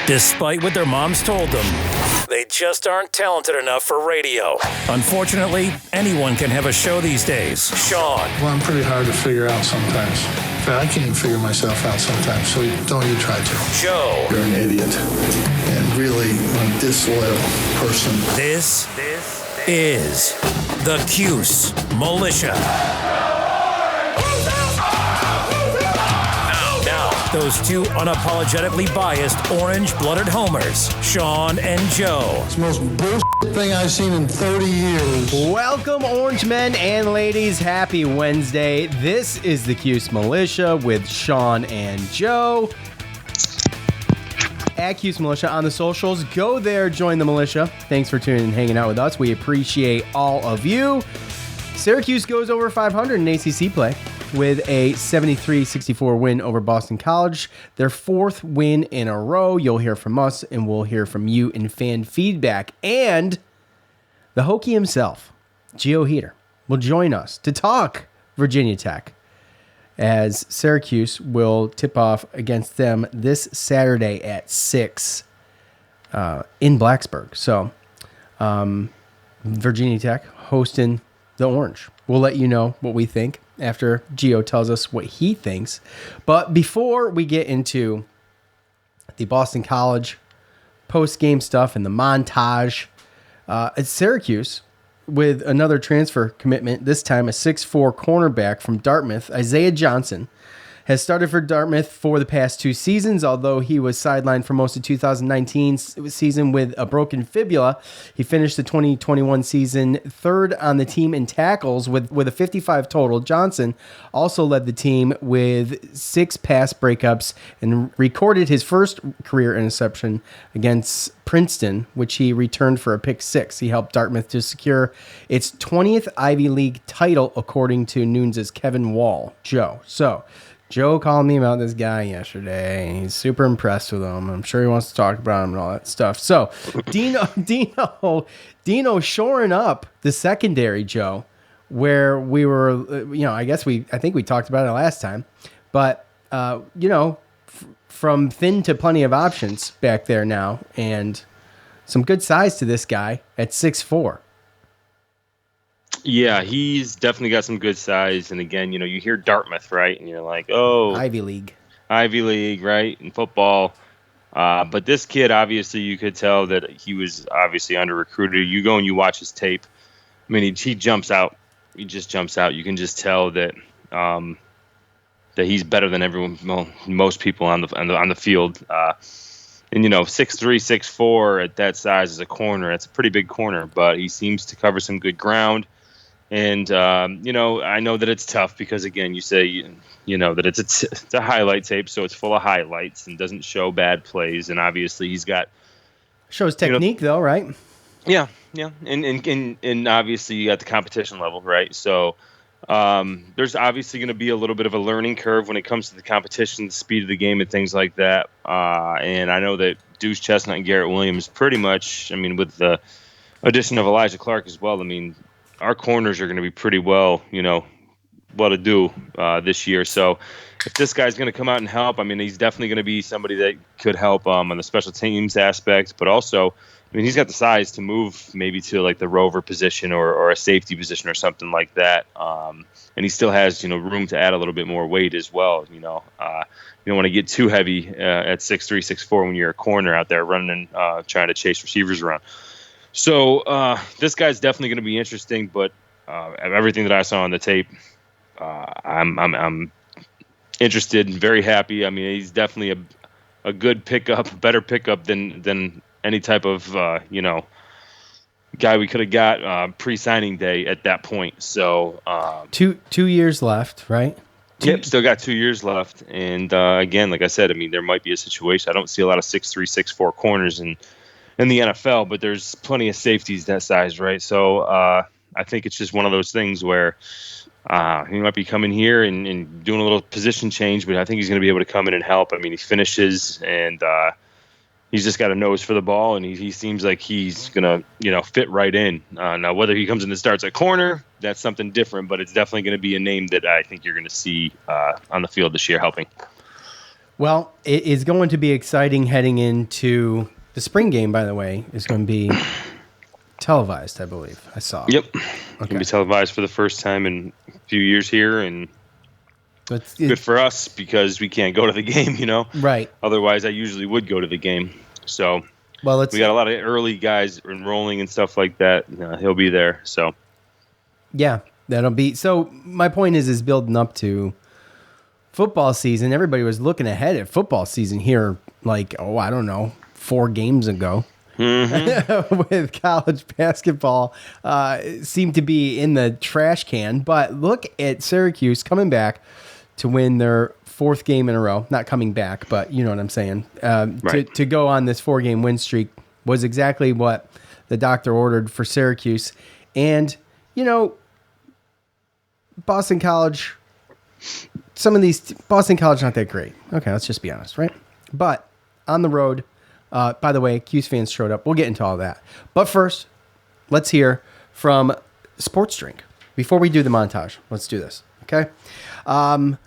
Despite what their moms told them, they just aren't talented enough for radio. Unfortunately, anyone can have a show these days. Sean. Well, I'm pretty hard to figure out sometimes. In fact, I can't even figure myself out sometimes, so don't you try to. Joe. You're an idiot and really a disloyal person. This is the Cuse Militia. Now, those two unapologetically biased, orange-blooded homers, Sean and Joe. It's the most bullshit thing I've seen in 30 years. Welcome, orange men and ladies. Happy Wednesday. This is the Cuse Militia with Sean and Joe. At Cuse Militia on the socials. Go there, join the militia. Thanks for tuning and hanging out with us. We appreciate all of you. Syracuse goes over 500 in ACC play with a 73-64 win over Boston College. Their fourth win in a row. You'll hear from us, and we'll hear from you in fan feedback. And the Hokie himself, Giovanni Heater, will join us to talk Virginia Tech, as Syracuse will tip off against them this Saturday at 6 in Blacksburg. So Virginia Tech hosting the Orange. We'll let you know what we think after Gio tells us what he thinks. But before we get into the Boston College post-game stuff and the montage, at Syracuse, with another transfer commitment, this time a 6'4" cornerback from Dartmouth, Isaiah Johnson, has started for Dartmouth for the past two seasons, although he was sidelined for most of 2019 season with a broken fibula. He finished the 2021 season third on the team in tackles with a 55 total. Johnson also led the team with 6 pass breakups and recorded his first career interception against Princeton, which he returned for a pick 6. He helped Dartmouth to secure its 20th Ivy League title, according to Nunes' Kevin Wall. Joe called me about this guy yesterday, and he's super impressed with him. I'm sure he wants to talk about him and all that stuff. So, Dino shoring up the secondary, Joe, where we were, I think we talked about it last time, but, from thin to plenty of options back there now, and some good size to this guy at 6'4". Yeah, he's definitely got some good size. And again, you hear Dartmouth, right? And you're like, oh, Ivy League, right? In football. But this kid, obviously, you could tell that he was obviously under-recruited. You go and you watch his tape. I mean, he jumps out. He just jumps out. You can just tell that that he's better than everyone, most people on the field. And 6'3", 6'4" at that size as a corner, that's a pretty big corner. But he seems to cover some good ground. And, I know that it's tough because, again, you say, that it's a highlight tape, so it's full of highlights and doesn't show bad plays. And obviously he's got... Shows technique, though, right? Yeah. And obviously you got the competition level, right? So there's obviously going to be a little bit of a learning curve when it comes to the competition, the speed of the game and things like that. And I know that Deuce Chestnut and Garrett Williams pretty much, with the addition of Elijah Clark as well, our corners are going to be pretty well to do this year. So if this guy's going to come out and help, he's definitely going to be somebody that could help on the special teams aspect, but also, he's got the size to move maybe to like the rover position or a safety position or something like that. And he still has, room to add a little bit more weight as well. You don't want to get too heavy at 6'3", 6'4" when you're a corner out there running and trying to chase receivers around. So this guy's definitely going to be interesting, but everything that I saw on the tape, I'm interested and very happy. He's definitely a good pickup, better pickup than any type of guy we could have got pre-signing day at that point. So 2 years left, right? Yep, still got 2 years left. And again, like I said, there might be a situation. I don't see a lot of 6'3", 6'4" corners in the NFL, but there's plenty of safeties that size, right? So I think it's just one of those things where he might be coming here and doing a little position change, but I think he's going to be able to come in and help. He finishes, and he's just got a nose for the ball, and he seems like he's going to, fit right in. Now, whether he comes in and starts at corner, that's something different, but it's definitely going to be a name that I think you're going to see on the field this year helping. Well, it is going to be exciting heading into the spring game, by the way. It's going to be televised, I believe. I saw. Yep. Okay. It's going to be televised for the first time in a few years here, and good for us because we can't go to the game, Right. Otherwise, I usually would go to the game. So we got a lot of early guys enrolling and stuff like that. He'll be there. So yeah, that'll be. So my point is building up to football season. Everybody was looking ahead at football season here, like, I don't know, 4 games ago. Mm-hmm. With college basketball seemed to be in the trash can. But look at Syracuse coming back to win their 4th game in a row. Not coming back, but you know what I'm saying. Right. To go on this 4-game win streak was exactly what the doctor ordered for Syracuse. And, Boston College, Boston College not that great. Okay, let's just be honest, right? But on the road, by the way, Cuse fans showed up. We'll get into all that. But first, let's hear from Sports Drink. Before we do the montage, let's do this, okay? The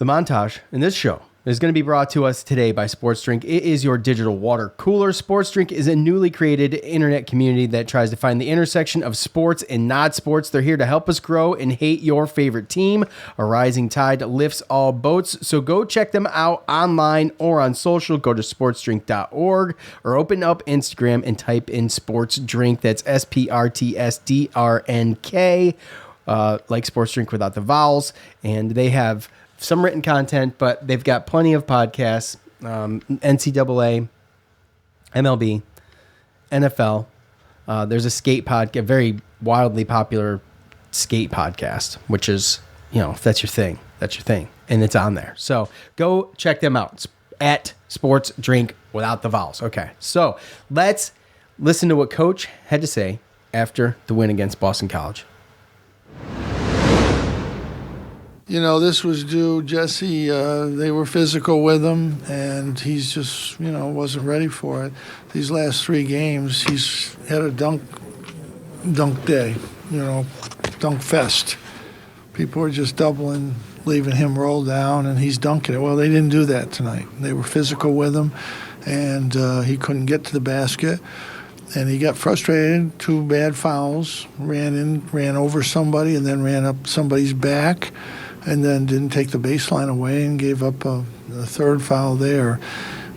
montage in this show is going to be brought to us today by Sports Drink. It is your digital water cooler. Sports Drink is a newly created internet community that tries to find the intersection of sports and not sports. They're here to help us grow and hate your favorite team. A rising tide lifts all boats. So go check them out online or on social. Go to sportsdrink.org or open up Instagram and type in Sports Drink. That's SPRTSDRNK, like Sports Drink without the vowels. And they have some written content, but they've got plenty of podcasts, NCAA, MLB, NFL. There's a skate podcast, a very wildly popular skate podcast, which is, if that's your thing, that's your thing. And it's on there. So go check them out. It's at Sports Drink without the vowels. Okay, so let's listen to what Coach had to say after the win against Boston College. This was due, Jesse, they were physical with him, and he's just, wasn't ready for it. These last 3 games, he's had a dunk day, dunk fest. People are just doubling, leaving him roll down, and he's dunking it. Well, they didn't do that tonight. They were physical with him, and he couldn't get to the basket. And he got frustrated, 2 bad fouls, ran over somebody, and then ran up somebody's back, and then didn't take the baseline away and gave up a 3rd foul there.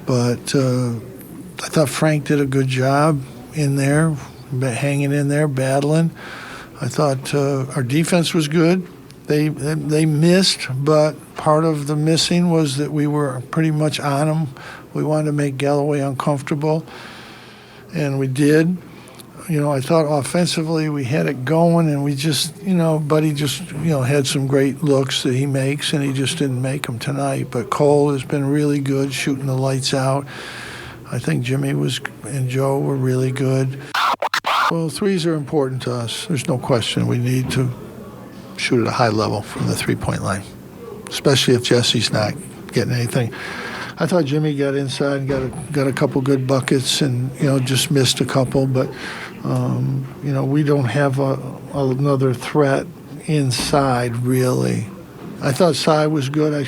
But I thought Frank did a good job in there, hanging in there, battling. I thought our defense was good. They missed, but part of the missing was that we were pretty much on them. We wanted to make Galloway uncomfortable, and we did. I thought offensively we had it going, and we just, Buddy just, had some great looks that he makes, and he just didn't make them tonight. But Cole has been really good shooting the lights out. I think Jimmy and Joe were really good. Well, threes are important to us. There's no question. We need to shoot at a high level from the three-point line, especially if Jesse's not getting anything. I thought Jimmy got inside and got a couple good buckets and, just missed a couple. But, we don't have another threat inside, really. I thought Cy was good. I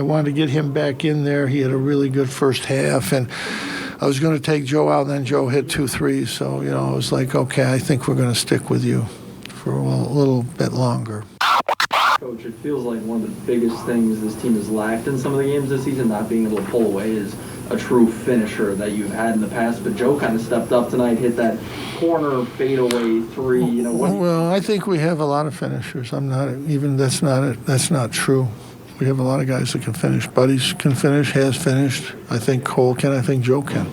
wanted to get him back in there. He had a really good first half. And I was going to take Joe out, and then Joe hit 2 threes. So, I was like, okay, I think we're going to stick with you for a little bit longer. Coach, it feels like one of the biggest things this team has lacked in some of the games this season, not being able to pull away, is a true finisher that you've had in the past. But Joe kind of stepped up tonight, hit that corner fadeaway 3. Well, I think we have a lot of finishers. That's not true. We have a lot of guys that can finish. Buddy can finish, has finished. I think Cole can. I think Joe can.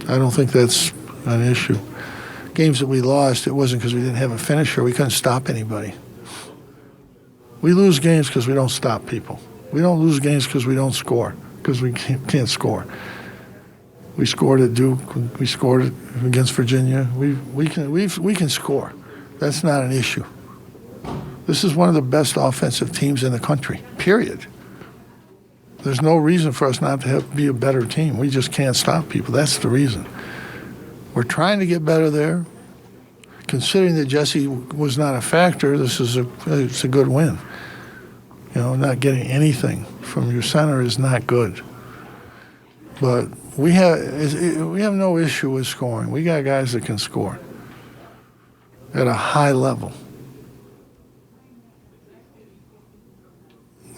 I don't think that's an issue. Games that we lost, it wasn't because we didn't have a finisher. We couldn't stop anybody. We lose games because we don't stop people. We don't lose games because we don't score, because we can't score. We scored at Duke. We scored against Virginia. We can score. That's not an issue. This is one of the best offensive teams in the country, period. There's no reason for us not to be a better team. We just can't stop people. That's the reason. We're trying to get better there. Considering that Jesse was not a factor, it's a good win. Not getting anything from your center is not good. But we have no issue with scoring. We got guys that can score at a high level.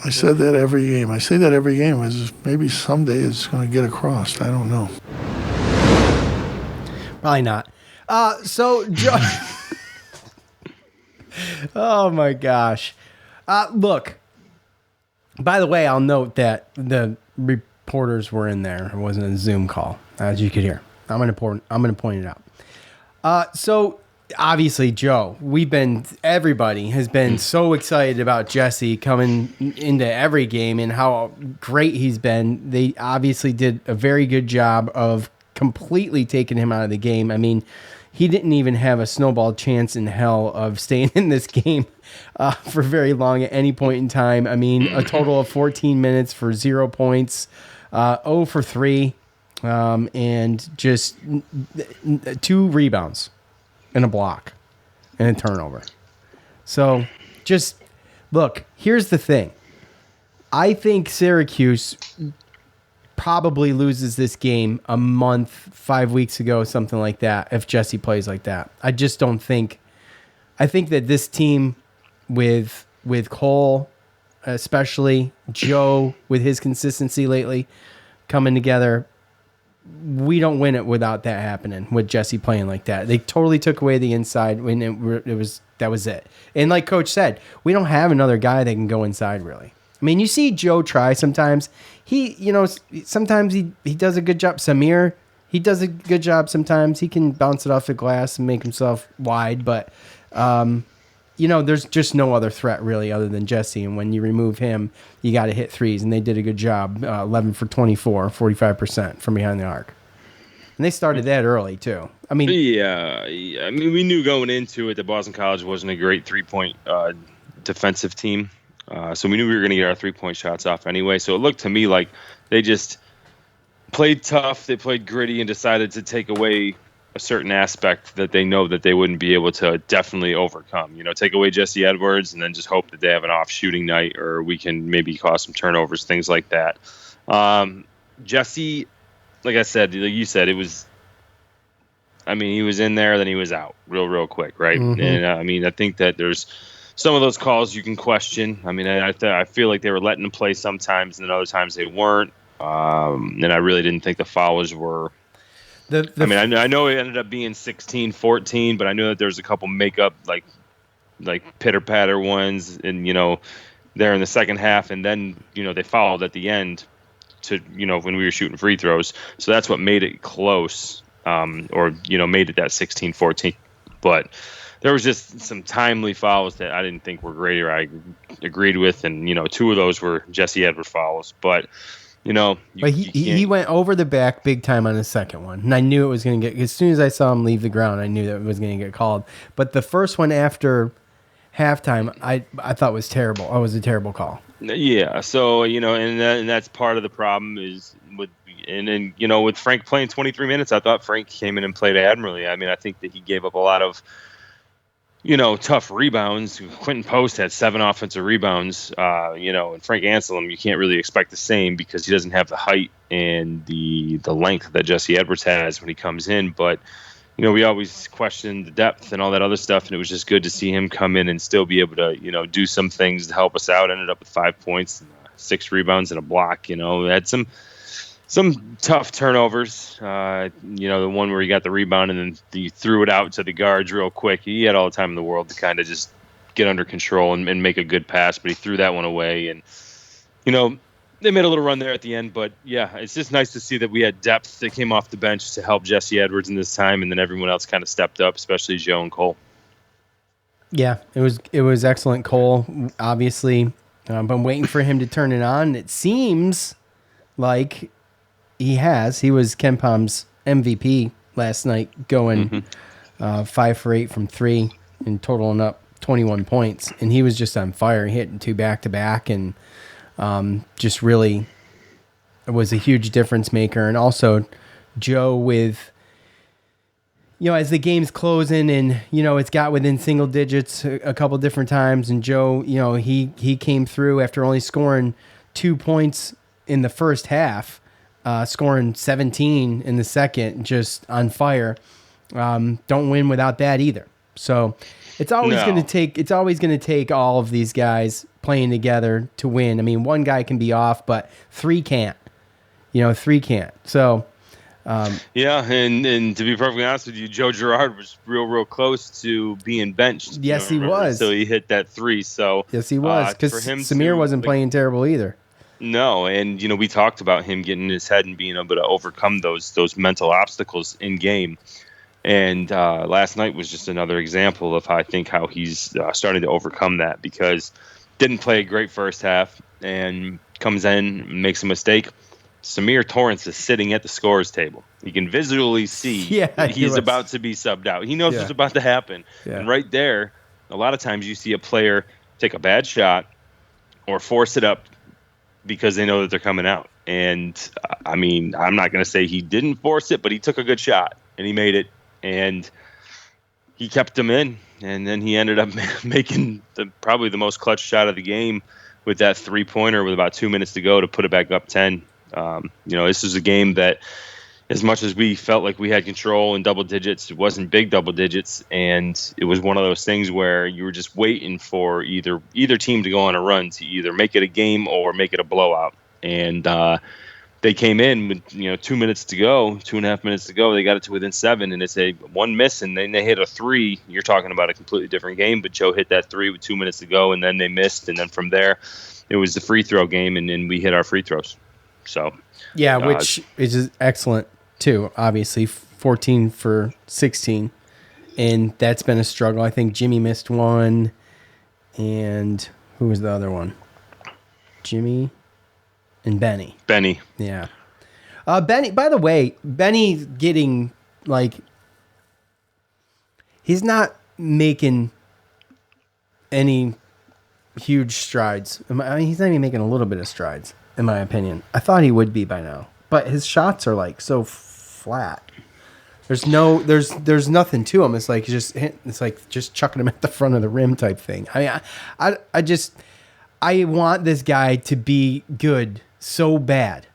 I said that every game. I say that every game. Maybe someday it's going to get across. I don't know. Probably not. So, Joe. Oh my gosh. Look. By the way, I'll note that the reporters were in there. It wasn't a Zoom call, as you could hear. I'm going to point it out. So obviously, Joe, everybody has been so excited about Jesse coming into every game and how great he's been. They obviously did a very good job of completely taking him out of the game. I mean, he didn't even have a snowball chance in hell of staying in this game for very long at any point in time. I mean, a total of 14 minutes for 0 points, 0 for 3, and just 2 rebounds and a block and a turnover. So just look, here's the thing. I think Syracuse probably loses this game a month, 5 weeks ago, something like that, if Jesse plays like that. I just don't think. I think that this team with Cole, especially Joe with his consistency lately coming together, we don't win it without that happening, with Jesse playing like that. They totally took away the inside when that was it. And like Coach said, we don't have another guy that can go inside really. I mean, you see Joe try sometimes. Sometimes he does a good job. Samir, he does a good job sometimes. He can bounce it off the glass and make himself wide. But, there's just no other threat really other than Jesse. And when you remove him, you got to hit threes. And they did a good job, 11 for 24, 45% from behind the arc. And they started that early, too. I mean, we knew going into it that Boston College wasn't a great three-point defensive team. So we knew we were going to get our 3-point shots off anyway. So it looked to me like they just played tough. They played gritty and decided to take away a certain aspect that they know that they wouldn't be able to definitely overcome. Take away Jesse Edwards and then just hope that they have an off shooting night, or we can maybe cause some turnovers, things like that. Jesse, like I said, like you said, he was in there, then he was out real quick, right? Mm-hmm. And I think that there's some of those calls you can question. I mean, I feel like they were letting him play sometimes, and then other times they weren't. And I really didn't think the fouls were. I know it ended up being 16-14, but I knew that there was a couple makeup like pitter-patter ones, and there in the second half, and then they fouled at the end to when we were shooting free throws. So that's what made it close, or made it that 16-14. But there was just some timely fouls that I didn't think were great, or I agreed with, and 2 of those were Jesse Edwards fouls. But he went over the back big time on his second one, and I knew it was going to get. As soon as I saw him leave the ground, I knew that it was going to get called. But the first one after halftime, I thought was terrible. It was a terrible call. Yeah. So and that's part of the problem is with. And then, with Frank playing 23 minutes, I thought Frank came in and played admirably. I mean, I think that he gave up a lot of, tough rebounds. Quentin Post had 7 offensive rebounds, and Frank Anselm, you can't really expect the same because he doesn't have the height and the length that Jesse Edwards has when he comes in. But, we always question the depth and all that other stuff, and it was just good to see him come in and still be able to, do some things to help us out. Ended up with 5 points, 6 rebounds, and a block. Had some tough turnovers, the one where he got the rebound and then he threw it out to the guards real quick. He had all the time in the world to kind of just get under control and make a good pass, but he threw that one away. And, they made a little run there at the end. But, yeah, it's just nice to see that we had depth that came off the bench to help Jesse Edwards in this time, and then everyone else kind of stepped up, especially Joe and Cole. Yeah, it was excellent. Cole, obviously, been waiting for him to turn it on. It seems like he was Ken Palm's MVP last night, going 5 for 8 from 3 and totaling up 21 points. And he was just on fire, hitting 2 back-to-back, and just really was a huge difference maker. And also Joe with, as the game's closing and, it's got within single digits a couple different times. And Joe, he came through after only scoring 2 points in the first half, scoring 17 in the second, just on fire. Don't win without that either. So it's always going to take all of these guys playing together to win. I mean, one guy can be off, but three can't. Three can't. So yeah, and to be perfectly honest with you, Joe Girard was real close to being benched. Yes, he was. So he hit that 3. So yes, he was, because Samir wasn't playing terrible either. No, and we talked about him getting in his head and being able to overcome those mental obstacles in game. And last night was just another example of how he's starting to overcome that, because didn't play a great first half and comes in, makes a mistake. Samir Torrance is sitting at the scorer's table. He can visually see that he's about to be subbed out. He knows what's about to happen. Yeah. And right there, a lot of times you see a player take a bad shot or force it up because they know that they're coming out. And, I mean, I'm not going to say he didn't force it, but he took a good shot, and he made it. And he kept him in, and then he ended up making probably the most clutch shot of the game with that 3-pointer with about 2 minutes to go to put it back up 10. This is a game that, as much as we felt like we had control in double digits, it wasn't big double digits, and it was one of those things where you were just waiting for either team to go on a run to either make it a game or make it a blowout. And they came in with 2 minutes to go, 2.5 minutes to go. They got it to within 7, and it's a one miss, and then they hit a 3. You're talking about a completely different game. But Joe hit that 3 with 2 minutes to go, and then they missed, and then from there, it was the free throw game, and then we hit our free throws. So yeah, which is excellent too. Obviously, 14 for 16, and that's been a struggle. I think Jimmy missed one, and who was the other one? Jimmy. And Benny. Yeah. Benny, by the way, Benny's getting, he's not making any huge strides. I mean, he's not even making a little bit of strides, in my opinion. I thought he would be by now. But his shots are, so flat. There's nothing to him. It's just chucking him at the front of the rim type thing. I mean, I want this guy to be good so bad.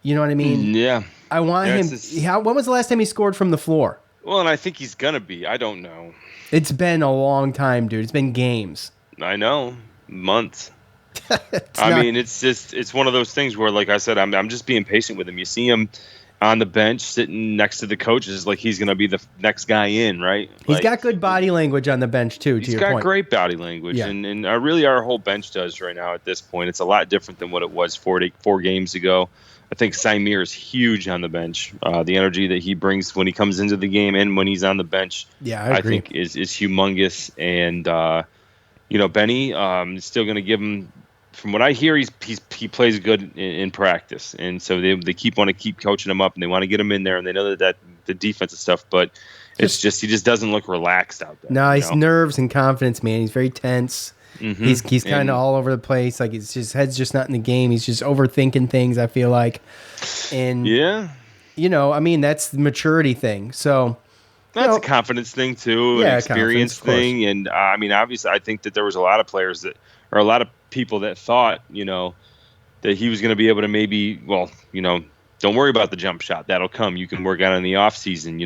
You know what I mean? Yeah. I want him. When was the last time he scored from the floor? Well, and I think he's going to be. I don't know. It's been a long time, dude. It's been games. I know. Months. It's one of those things where, like I said, I'm just being patient with him. You see him on the bench sitting next to the coaches like he's going to be the next guy in, right? He's got good body language on the bench, too, He's got great body language, yeah. And really our whole bench does right now at this point. It's a lot different than what it was 4 games ago. I think Samir is huge on the bench. The energy that he brings when he comes into the game and when he's on the bench, I think is humongous. And, Benny is still going to give him. From what I hear, he plays good in practice, and so they want to keep coaching him up, and they want to get him in there, and they know that the defensive stuff, but he just doesn't look relaxed out there. No, he's nerves and confidence, man. He's very tense. Mm-hmm. He's kind of all over the place. Like his head's just not in the game. He's just overthinking things, I feel like. And yeah, that's the maturity thing. So that's a confidence thing too, an experience thing, and obviously, I think that there was a lot of players a lot of people that thought, that he was going to be able to maybe, don't worry about the jump shot. That'll come. You can work out in the off season,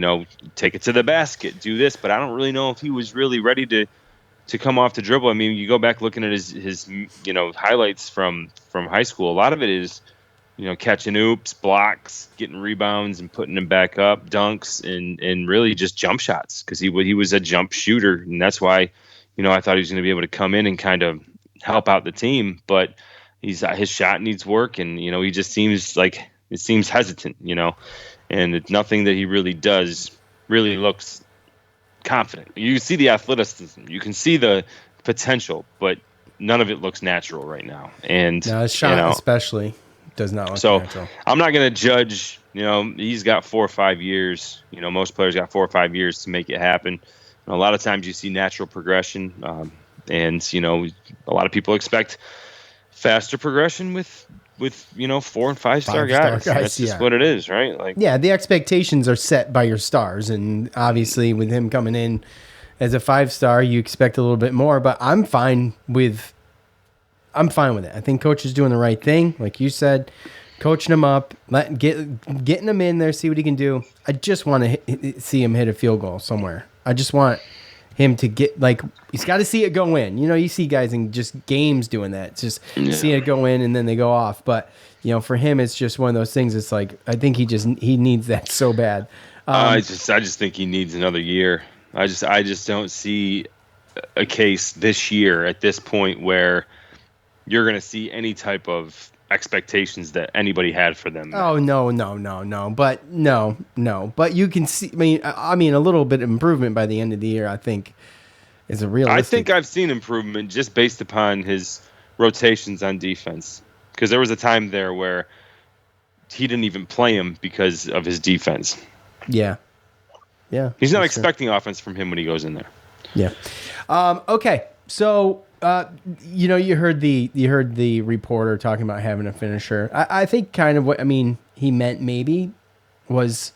take it to the basket, do this. But I don't really know if he was really ready to come off the dribble. I mean, you go back looking at his highlights from high school. A lot of it is, catching oops, blocks, getting rebounds and putting them back up, dunks, and really just jump shots, because he was a jump shooter. And that's why, I thought he was going to be able to come in and kind of help out the team, but his shot needs work, and he just seems hesitant, and it's nothing that he really does really looks confident. You see the athleticism, you can see the potential, but none of it looks natural right now. And his shot especially does not look natural. I'm not going to judge. He's got 4 or 5 years. Most players got 4 or 5 years to make it happen. And a lot of times you see natural progression. And a lot of people expect faster progression with 4 and 5 star guys. That's just what it is, right? The expectations are set by your stars, and obviously with him coming in as a 5-star, you expect a little bit more. But I'm fine with I'm fine with it. I think coach is doing the right thing, like you said, coaching him up, getting him in there, see what he can do. I just want to see him hit a field goal somewhere. I just want him to get, like, he's got to see it go in. You know, you see guys in just games doing that. It's just see it go in and then they go off. But, you know, for him, it's just one of those things. It's like, I think he needs that so bad. I just think he needs another year. I just don't see a case this year at this point where you're going to see any type of expectations that anybody had for them. Oh, no. But you can see, I mean, a little bit of improvement by the end of the year, I think, is a realistic. I think I've seen improvement just based upon his rotations on defense. Because there was a time there where he didn't even play him because of his defense. Yeah. He's not expecting offense from him when he goes in there. Yeah. Okay. So, you heard the reporter talking about having a finisher. I think kind of what he meant maybe was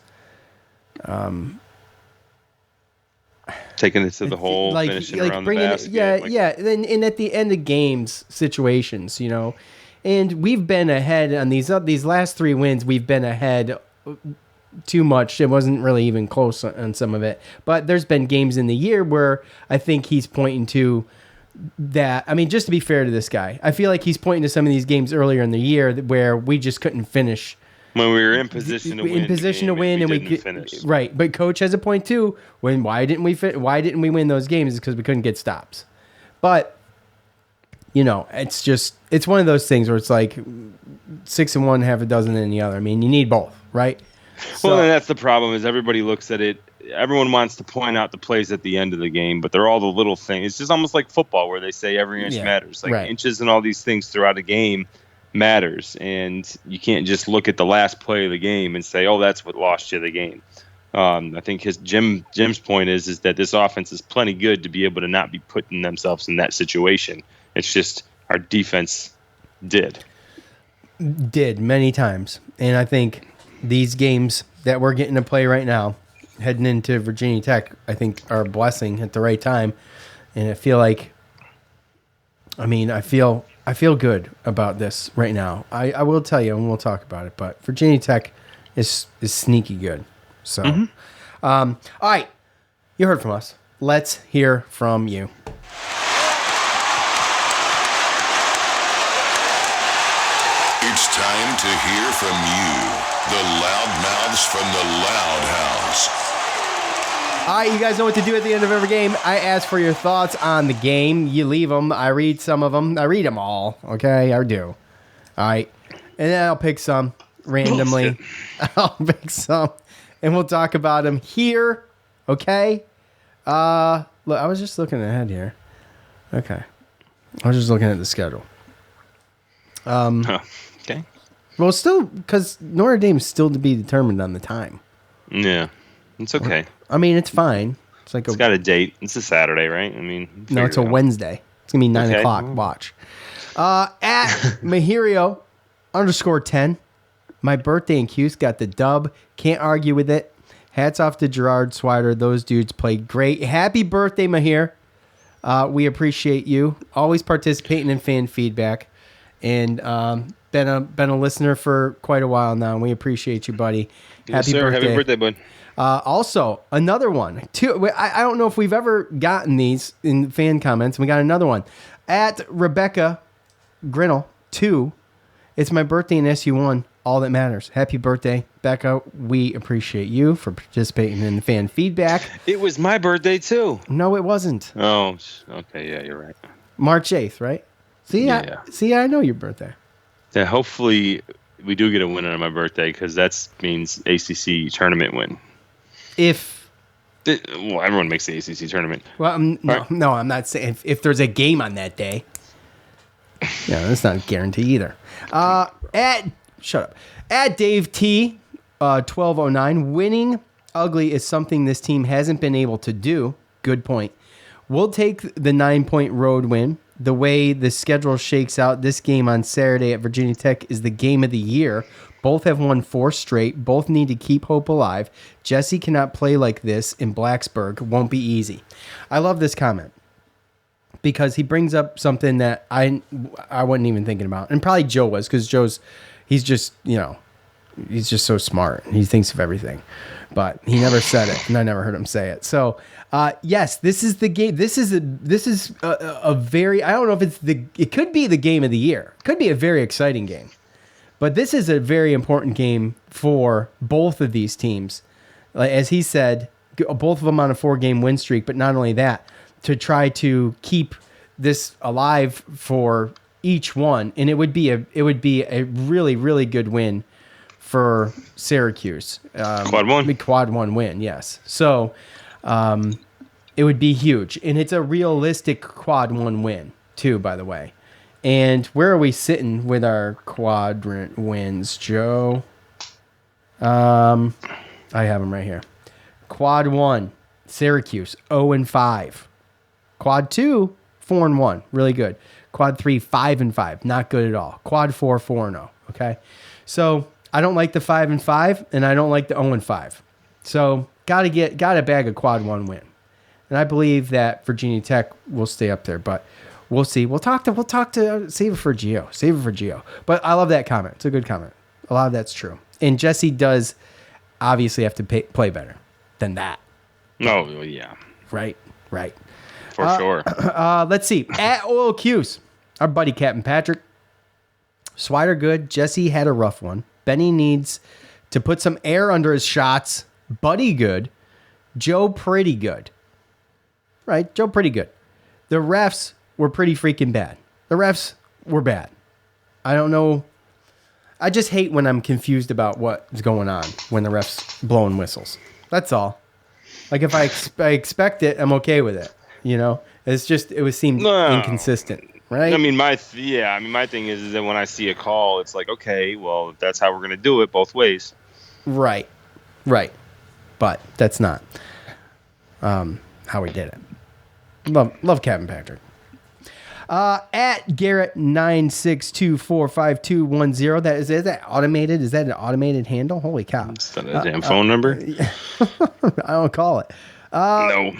taking it to the hole, like, finishing like around bringing the basket. And at the end of games situations, and we've been ahead on these last 3 wins. We've been ahead too much. It wasn't really even close on some of it. But there's been games in the year where I think he's pointing to that. I mean, just to be fair to this guy, I feel like he's pointing to some of these games earlier in the year where we just couldn't finish. When we were in position to win, and we couldn't finish. Right, but coach has a point too. Why didn't we win those games? Is because we couldn't get stops. But it's one of those things where it's like 6 in one, half a dozen in the other. I mean, you need both, right? Well, and that's the problem is everybody looks at it. Everyone wants to point out the plays at the end of the game, but they're all the little things. It's just almost like football where they say every inch matters. Like inches and all these things throughout a game matters. And you can't just look at the last play of the game and say, oh, that's what lost you the game. I think Jim's point is that this offense is plenty good to be able to not be putting themselves in that situation. It's just our defense did many times. And I think these games that we're getting to play right now, heading into Virginia Tech, I think are a blessing at the right time. And I feel like, I feel good about this right now. I will tell you, and we'll talk about it, but Virginia Tech is sneaky good. So, all right, you heard from us. Let's hear from you. It's time to hear from you, the loudmouths from the Loud House. All right, you guys know what to do at the end of every game. I ask for your thoughts on the game. You leave them. I read some of them. I read them all, okay? I do. All right. And then I'll pick some randomly. I'll pick some, and we'll talk about them here, okay? Look, I was just looking ahead here. Okay. I was just looking at the schedule. Okay. Well, still, because Notre Dame's still to be determined on the time. Yeah. It's okay. It's fine. It's got a date. It's a Saturday, right? No, it's a Wednesday. It's going to be 9 o'clock. Watch. At Mahirio _10. My birthday in Cuse got the dub. Can't argue with it. Hats off to Gerard, Swider. Those dudes played great. Happy birthday, Mahir. We appreciate you. Always participating in fan feedback. And been a listener for quite a while now. And we appreciate you, buddy. Yes, sir. Happy birthday, bud. Also, another one. I don't know if we've ever gotten these in fan comments. We got another one. At Rebecca Grinnell 2. It's my birthday in SU1. All that matters. Happy birthday, Becca. We appreciate you for participating in the fan feedback. It was my birthday, too. No, it wasn't. Oh, okay. Yeah, you're right. March 8th, right? See, I know your birthday. Yeah, hopefully we do get a win on my birthday because that means ACC tournament win. Everyone makes the ACC tournament. Well, no, I'm not saying if there's a game on that day. Yeah, that's not a guarantee either. Shut up. At Dave T, 1209, winning ugly is something this team hasn't been able to do. Good point. We'll take the 9-point road win. The way the schedule shakes out, this game on Saturday at Virginia Tech is the game of the year. Both have won 4 straight. Both need to keep hope alive. Jesse cannot play like this in Blacksburg. Won't be easy. I love this comment because he brings up something that I wasn't even thinking about, and probably Joe was, because he's just he's just so smart. He thinks of everything, but he never said it, and I never heard him say it. So, yes, this is the game. This is a very, I don't know if it could be the game of the year. It could be a very exciting game, but this is a very important game for both of these teams. Like, as he said, both of them on a 4-game win streak, but not only that, to try to keep this alive for each one, and it would be a really, really good win for Syracuse. Quad one win, yes. So it would be huge, and it's a realistic quad one win too, by the way. And where are we sitting with our quadrant wins, Joe? I have them right here. Quad 1, Syracuse, 0-5. Quad 2, 4-1, really good. Quad 3, 5-5, not good at all. Quad 4, 4-0. Okay, so I don't like the 5-5, and I don't like the 0-5. So got to bag a quad 1 win, and I believe that Virginia Tech will stay up there, but we'll see. We'll talk to save it for Gio. But I love that comment. It's a good comment. A lot of that's true, and Jesse does obviously have to play better than that. Oh, yeah. Right. For sure. Let's see. At Oil Cuse, our buddy Captain Patrick. Swider good. Jesse had a rough one. Benny needs to put some air under his shots. Buddy good. Joe pretty good. Right? Joe pretty good. The refs were pretty freaking bad. The refs were bad. I don't know. I just hate when I'm confused about what's going on when the refs blowing whistles. That's all. Like, if I expect it, I'm okay with it. It's just, it seemed inconsistent, right? I mean, my thing is that when I see a call, it's like, okay, well, if that's how we're going to do it both ways. Right. But that's not how we did it. Love Captain Patrick. At Garrett 962452210. Is that automated? Is that an automated handle? Holy cow! Is that a damn phone number? I don't call it. No.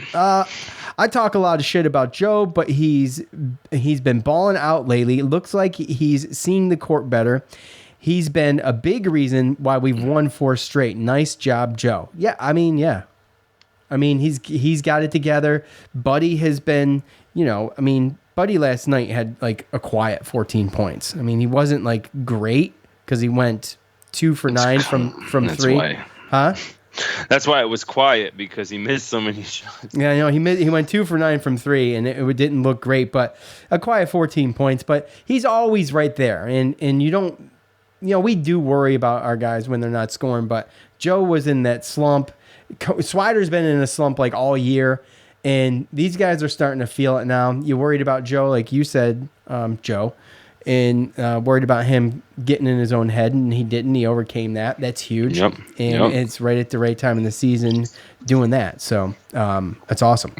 I talk a lot of shit about Joe, but he's been balling out lately. It looks like he's seeing the court better. He's been a big reason why we've won 4 straight. Nice job, Joe. Yeah. I mean, he's got it together. Buddy has been, Buddy last night had like a quiet 14 points. I mean, he wasn't like great because he went 2 for 9 from 3. Why. Huh? That's why it was quiet, because he missed so many shots. Yeah, I know he went 2 for 9 from 3, and it didn't look great, but a quiet 14 points. But he's always right there, and you don't, we do worry about our guys when they're not scoring. But Joe was in that slump. Swider's been in a slump like all year. And these guys are starting to feel it now. You're worried about Joe, like you said, Joe, and worried about him getting in his own head, and he didn't. He overcame that. That's huge. Yep. And it's right at the right time in the season doing that. So that's awesome.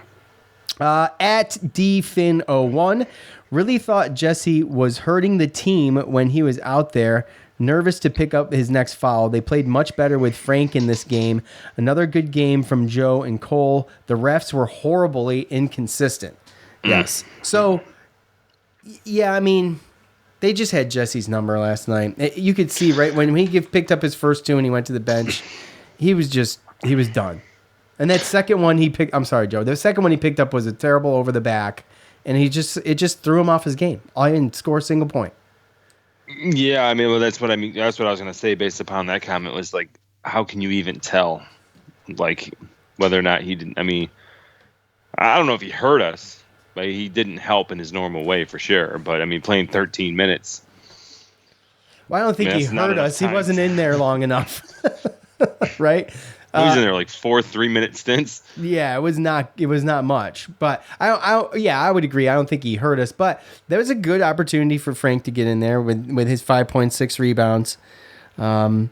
At DFin01, really thought Jesse was hurting the team when he was out there. Nervous to pick up his next foul. They played much better with Frank in this game. Another good game from Joe and Cole. The refs were horribly inconsistent. Yes. So, yeah, I mean, they just had Jesse's number last night. You could see, right, when he picked up his first 2 and he went to the bench, he was done. And that second one I'm sorry, Joe. The second one he picked up was a terrible over the back, and it just threw him off his game. I didn't score a single point. Yeah, I mean, well, that's what I was going to say based upon that comment, was like, how can you even tell, like, whether or not he didn't? I mean, I don't know if he hurt us, but he didn't help in his normal way for sure. But I mean, playing 13 minutes. Well, I don't think he hurt us. He wasn't in there long enough, right? He was in there like 4 3-minute stints. Yeah, it was not much, but I would agree. I don't think he hurt us, but there was a good opportunity for Frank to get in there with his 5.6 rebounds. He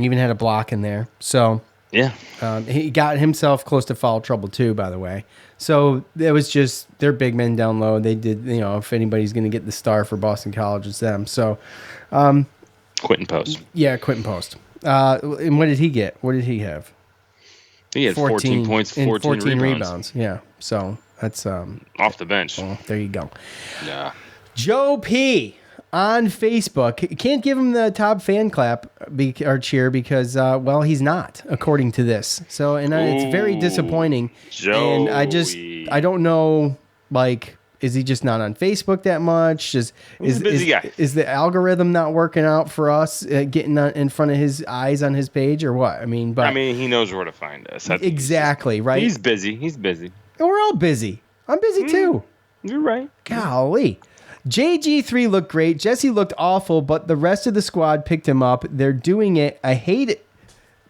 even had a block in there. So yeah, he got himself close to foul trouble too, by the way. So it was just their big men down low. They did, if anybody's going to get the star for Boston College, it's them. So Quentin Post. Yeah, Quentin Post. And what did he get? What did he have? He had 14 points, 14 rebounds. Yeah. So That's off the bench. Well, there you go. Yeah. Joe P on Facebook. Can't give him the top fan clap or cheer because, well, he's not, according to this. So, and it's very disappointing. Joey. And I don't know, like, is he just not on Facebook that much? He's a busy guy. Is the algorithm not working out for us, getting in front of his eyes on his page, or what? I mean, he knows where to find us. Exactly, right? He's busy. And we're all busy. I'm busy too. You're right. Golly. JG3 looked great. Jesse looked awful, but the rest of the squad picked him up. They're doing it. I hate it.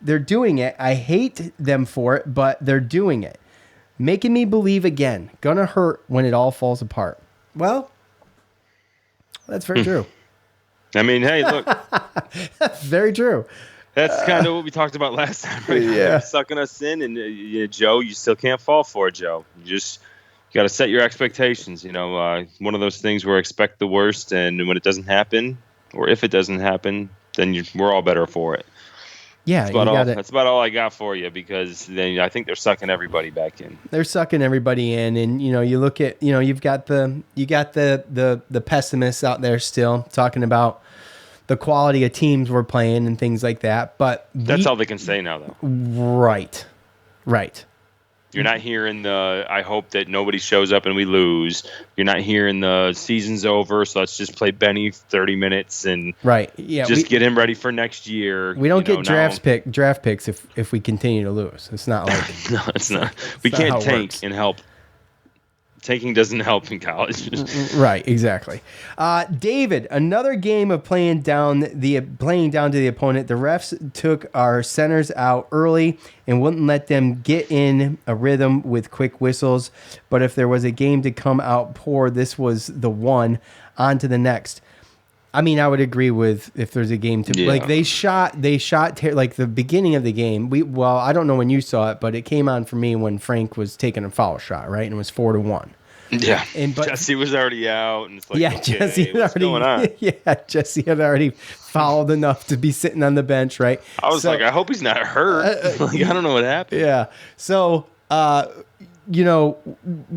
They're doing it. I hate them for it, but they're doing it. Making me believe again. Gonna hurt when it all falls apart. Well, that's very true. I mean, hey, look. That's very true. That's kind of what we talked about last time, right? Yeah. They're sucking us in, and Joe, you still can't fall for it, Joe. You just got to set your expectations. One of those things where expect the worst, and when it doesn't happen, or if it doesn't happen, then we're all better for it. Yeah, that's about all I got for you, because then I think they're sucking everybody back in. They're sucking everybody in, and you look at you've got the pessimists out there still talking about the quality of teams we're playing and things like that. But that's all they can say now, though. Right. You're not hearing the, I hope that nobody shows up and we lose. You're not hearing the season's over, so let's just play Benny 30 minutes and get him ready for next year. We don't get draft picks if we continue to lose. It's not like no, it's not. We can't tank and help. Tanking doesn't help in college. Right, exactly. David, another game of playing down to the opponent. The refs took our centers out early and wouldn't let them get in a rhythm with quick whistles. But if there was a game to come out poor, this was the one. On to the next. I mean, I would agree with if there's a game to like they shot like the beginning of the game. I don't know when you saw it, but it came on for me when Frank was taking a foul shot, right? And it was 4-1. Yeah, but Jesse was already out, and it's like, Jesse had what's going on? Yeah, Jesse had already fouled enough to be sitting on the bench, right? I was like, I hope he's not hurt. I don't know what happened. Yeah, so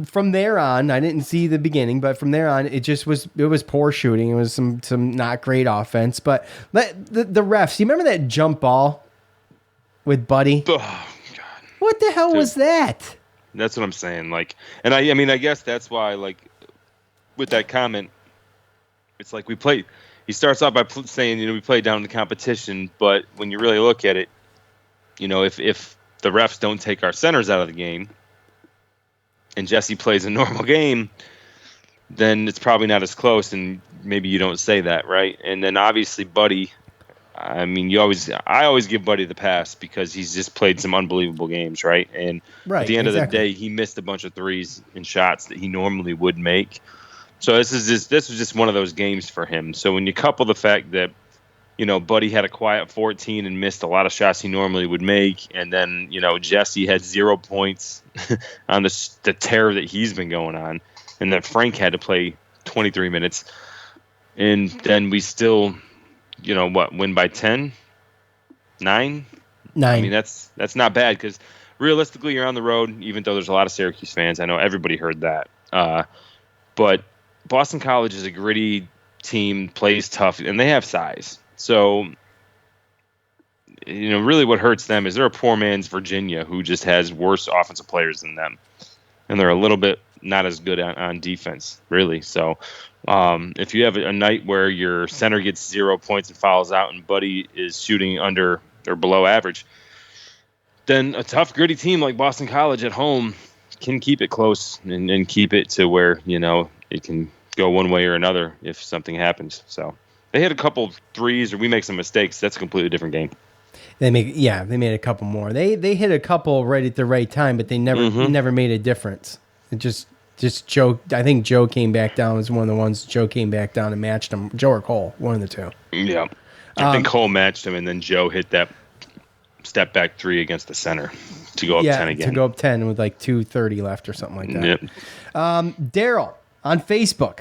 from there on, I didn't see the beginning, but from there on, it was poor shooting. It was some not great offense, but the refs. You remember that jump ball with Buddy? Oh God! What the hell was that? That's what I'm saying. Like, and I mean, I guess that's why, like, with that comment, it's like we played. He starts off by saying, we played down in the competition, but when you really look at it, if the refs don't take our centers out of the game, and Jesse plays a normal game, then it's probably not as close, and maybe you don't say that, right? And then obviously Buddy, I mean, I always give Buddy the pass because he's just played some unbelievable games, right? And at the end of the day, he missed a bunch of threes and shots that he normally would make. So this was just one of those games for him. So when you couple the fact that, Buddy had a quiet 14 and missed a lot of shots he normally would make, and then, Jesse had 0 points on the tear that he's been going on, and then Frank had to play 23 minutes, and then we still, win by 10? 9? 9. I mean, that's not bad, because realistically, you're on the road, even though there's a lot of Syracuse fans. I know everybody heard that. But Boston College is a gritty team, plays tough, and they have size. So, really what hurts them is they're a poor man's Virginia who just has worse offensive players than them. And they're a little bit not as good on defense, really. So, if you have a night where your center gets 0 points and fouls out and Buddy is shooting under or below average, then a tough, gritty team like Boston College at home can keep it close and keep it to where, it can go one way or another if something happens. So they hit a couple threes or we make some mistakes. That's a completely different game. They made a couple more. They hit a couple right at the right time, but they never made a difference. It just Joe. I think Joe came back down was one of the ones. Joe came back down and matched him. Joe or Cole, one of the two. Yeah, I think Cole matched him, and then Joe hit that step back three against the center to go up 10 again. To go up 10 with like 2:30 left or something like that. Yep. Daryl on Facebook.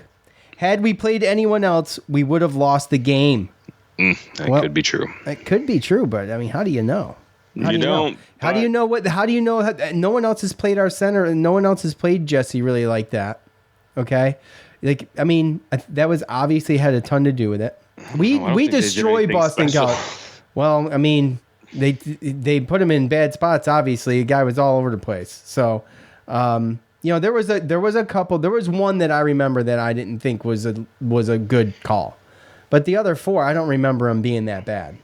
Had we played anyone else, we would have lost the game. That could be true. It could be true, but I mean, how do you know? How do you know? How do you know what? How do you know no one else has played our center and no one else has played Jesse really like that? Okay, like I mean that was obviously had a ton to do with it. We destroy Boston College. Well, I mean they put him in bad spots. Obviously, the guy was all over the place. So, there was a couple. There was one that I remember that I didn't think was a good call, but the other four I don't remember them being that bad,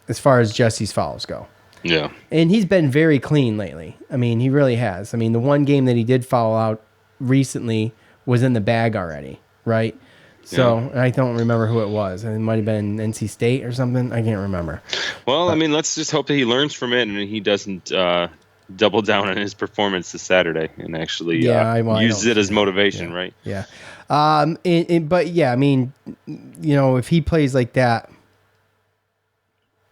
as far as Jesse's fouls go. Yeah. And he's been very clean lately. I mean, he really has. I mean, the one game that he did foul out recently was in the bag already, right? So I don't remember who it was. It might have been NC State or something. I can't remember. Well, I mean, let's just hope that he learns from it and he doesn't double down on his performance this Saturday and actually use it as motivation, right? Yeah. But yeah, I mean, if he plays like that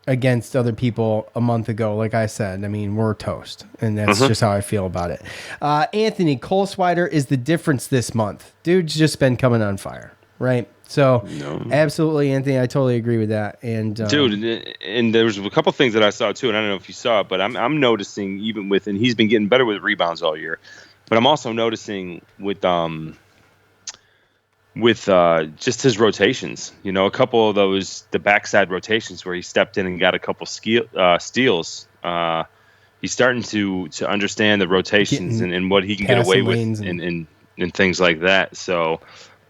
against other people a month ago, like I said, I mean, we're toast. And that's just how I feel about it. Anthony, Cole Swider is the difference this month. Dude's just been coming on fire, right? So, absolutely, Anthony, I totally agree with that. And dude, and there's a couple things that I saw too, and I don't know if you saw it, but I'm noticing even with, and he's been getting better with rebounds all year, but I'm also noticing with just his rotations, a couple of those, the backside rotations where he stepped in and got a couple steals. He's starting to understand the rotations and what he can get away with and things like that. So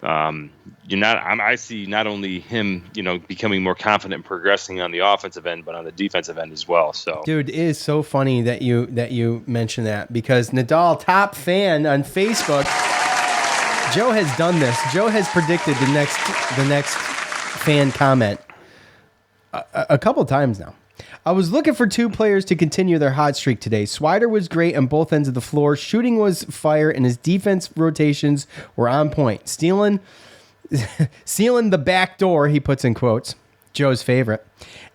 I see not only him, becoming more confident and progressing on the offensive end, but on the defensive end as well. So, dude, it is so funny that you mentioned that, because Nadal top fan on Facebook, Joe has done this. Joe has predicted the next fan comment a couple times now. I was looking for two players to continue their hot streak today. Swider was great on both ends of the floor. Shooting was fire, and his defense rotations were on point. Sealing the back door, he puts in quotes. Joe's favorite.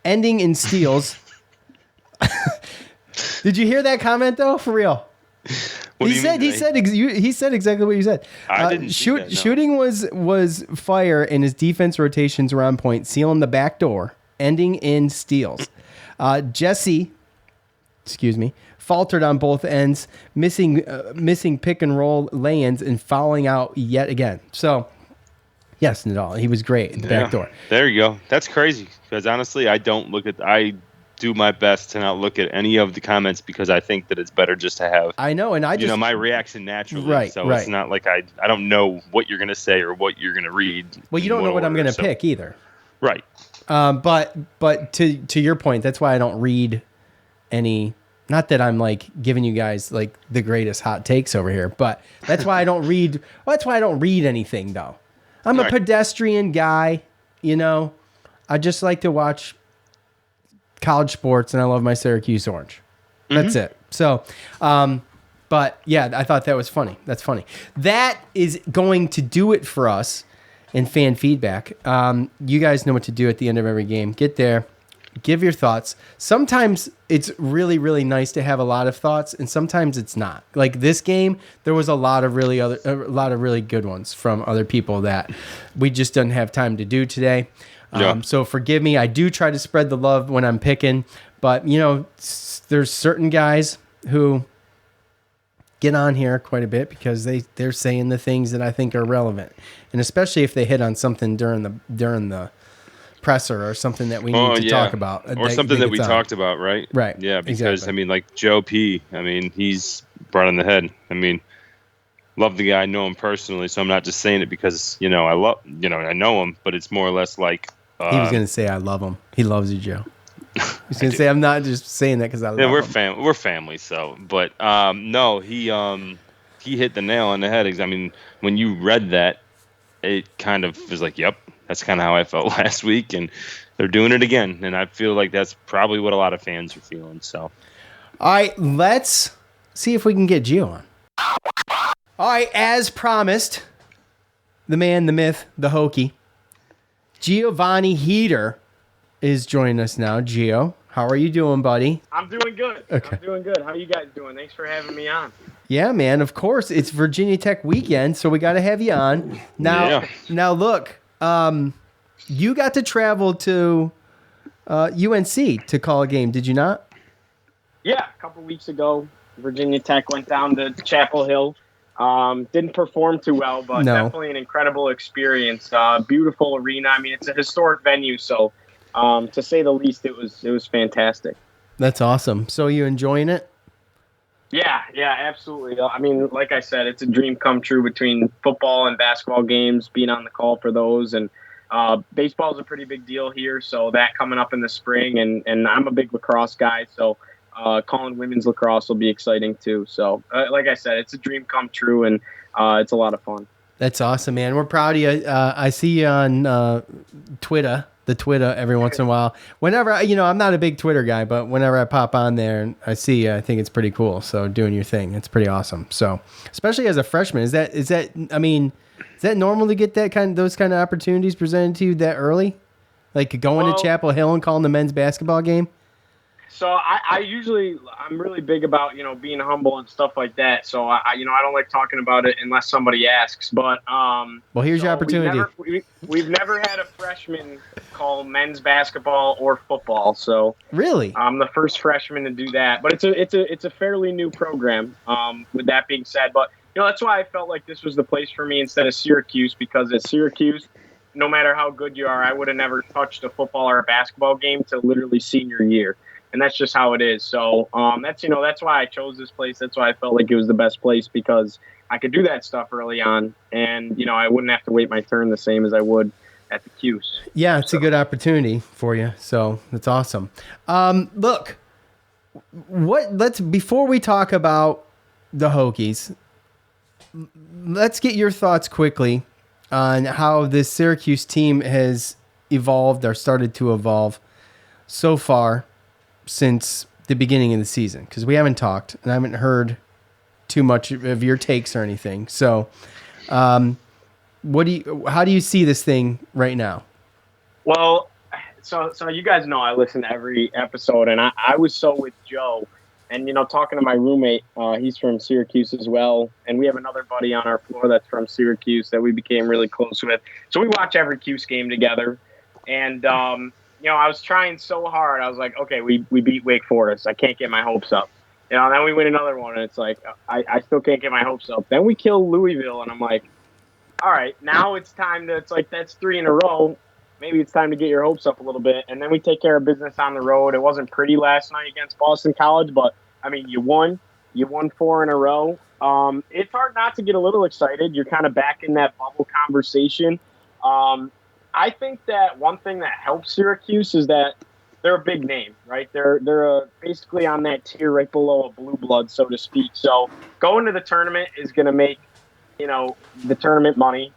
Ending in steals. Did you hear that comment, though? For real? He said exactly what you said. I didn't see that, no. Shooting was fire, and his defense rotations were on point. Sealing the back door, ending in steals. Jesse, faltered on both ends, missing pick and roll lay-ins and fouling out yet again. So, yes, Nadal, he was great at the back door. There you go. That's crazy, because honestly, I do my best to not look at any of the comments, because I think that it's better just to have my reaction naturally. Right, so it's not like I don't know what you're going to say or what you're going to read. Well, you don't know what I'm going to pick either. Right. But to your point, that's why I don't read any. Not that I'm like giving you guys like the greatest hot takes over here, but that's why I don't read. Well, that's why I don't read anything, though. I'm a pedestrian guy, I just like to watch college sports, and I love my Syracuse orange. That's it. So, but yeah, I thought that was funny. That's funny. That is going to do it for us in fan feedback. You guys know what to do at the end of every game. Get there, give your thoughts. Sometimes it's really, really nice to have a lot of thoughts, and sometimes it's not. Like this game, there was a lot of really good ones from other people that we just didn't have time to do today. So forgive me. I do try to spread the love when I'm picking, but there's certain guys who get on here quite a bit because they're saying the things that I think are relevant, and especially if they hit on something during the presser or something that we need to talk about, or something that we talked about, right? Right. Yeah, because exactly. I mean, like Joe P. I mean, he's brought on the head. I mean, love the guy. I know him personally, so I'm not just saying it because I know him, but it's more or less like. He was going to say, I love him. He loves you, Joe. He's going to say, I'm not just saying that because I love him. We're family, so. But, no, he hit the nail on the head. I mean, when you read that, it kind of was like, yep, that's kind of how I felt last week. And they're doing it again. And I feel like that's probably what a lot of fans are feeling. So, all right, let's see if we can get Gio on. All right, as promised, the man, the myth, the Hokie, Giovanni Heater is joining us now. Gio, how are you doing, buddy? I'm doing good. Okay. I'm doing good. How are you guys doing? Thanks for having me on. Yeah, man, of course. It's Virginia Tech weekend, so we got to have you on. Now look, you got to travel to UNC to call a game, did you not? Yeah, a couple weeks ago, Virginia Tech went down to Chapel Hill. Didn't perform too well, but No. definitely an incredible experience. Beautiful arena. I mean, it's a historic venue, so to say the least, it was fantastic. That's awesome. So you enjoying it? Yeah, absolutely. I mean, like I said, it's a dream come true between football and basketball games, being on the call for those. And baseball is a pretty big deal here, so that coming up in the spring. And I'm a big lacrosse guy, so calling women's lacrosse will be exciting too. So, like I said, it's a dream come true, and it's a lot of fun. That's awesome, man. We're proud of you. I see you on Twitter. The Twitter every once in a while. Whenever I'm not a big Twitter guy, but whenever I pop on there and I see you, I think it's pretty cool. So doing your thing, it's pretty awesome. So especially as a freshman, is that normal to get those kind of opportunities presented to you that early? Like going to Chapel Hill and calling the men's basketball game? So I'm really big about, being humble and stuff like that. So I don't like talking about it unless somebody asks, but, well, here's your opportunity. We've never had a freshman call men's basketball or football. So really, I'm the first freshman to do that, but it's a fairly new program. With that being said, but that's why I felt like this was the place for me instead of Syracuse, because at Syracuse, no matter how good you are, I would have never touched a football or a basketball game till literally senior year. And that's just how it is. So that's why I chose this place. That's why I felt like it was the best place, because I could do that stuff early on, and I wouldn't have to wait my turn the same as I would at the Cuse. Yeah, it's a good opportunity for you. So that's awesome. Look, before we talk about the Hokies, let's get your thoughts quickly on how this Syracuse team has evolved or started to evolve so far since the beginning of the season, because we haven't talked and I haven't heard too much of your takes or anything. So, how do you see this thing right now? Well, so you guys know I listen to every episode, and I was so with Joe, and talking to my roommate, he's from Syracuse as well, and we have another buddy on our floor that's from Syracuse that we became really close with. So we watch every Cuse game together, and I was trying so hard. I was like, okay, we beat Wake Forest. I can't get my hopes up. Then we win another one, and it's like, I still can't get my hopes up. Then we kill Louisville, and I'm like, all right, now it's time to, it's like, that's 3 in a row. Maybe it's time to get your hopes up a little bit. And then we take care of business on the road. It wasn't pretty last night against Boston College, but, I mean, you won 4 in a row. It's hard not to get a little excited. You're kind of back in that bubble conversation. I think that one thing that helps Syracuse is that they're a big name, right? They're basically on that tier right below a blue blood, so to speak. So going to the tournament is going to make, the tournament money.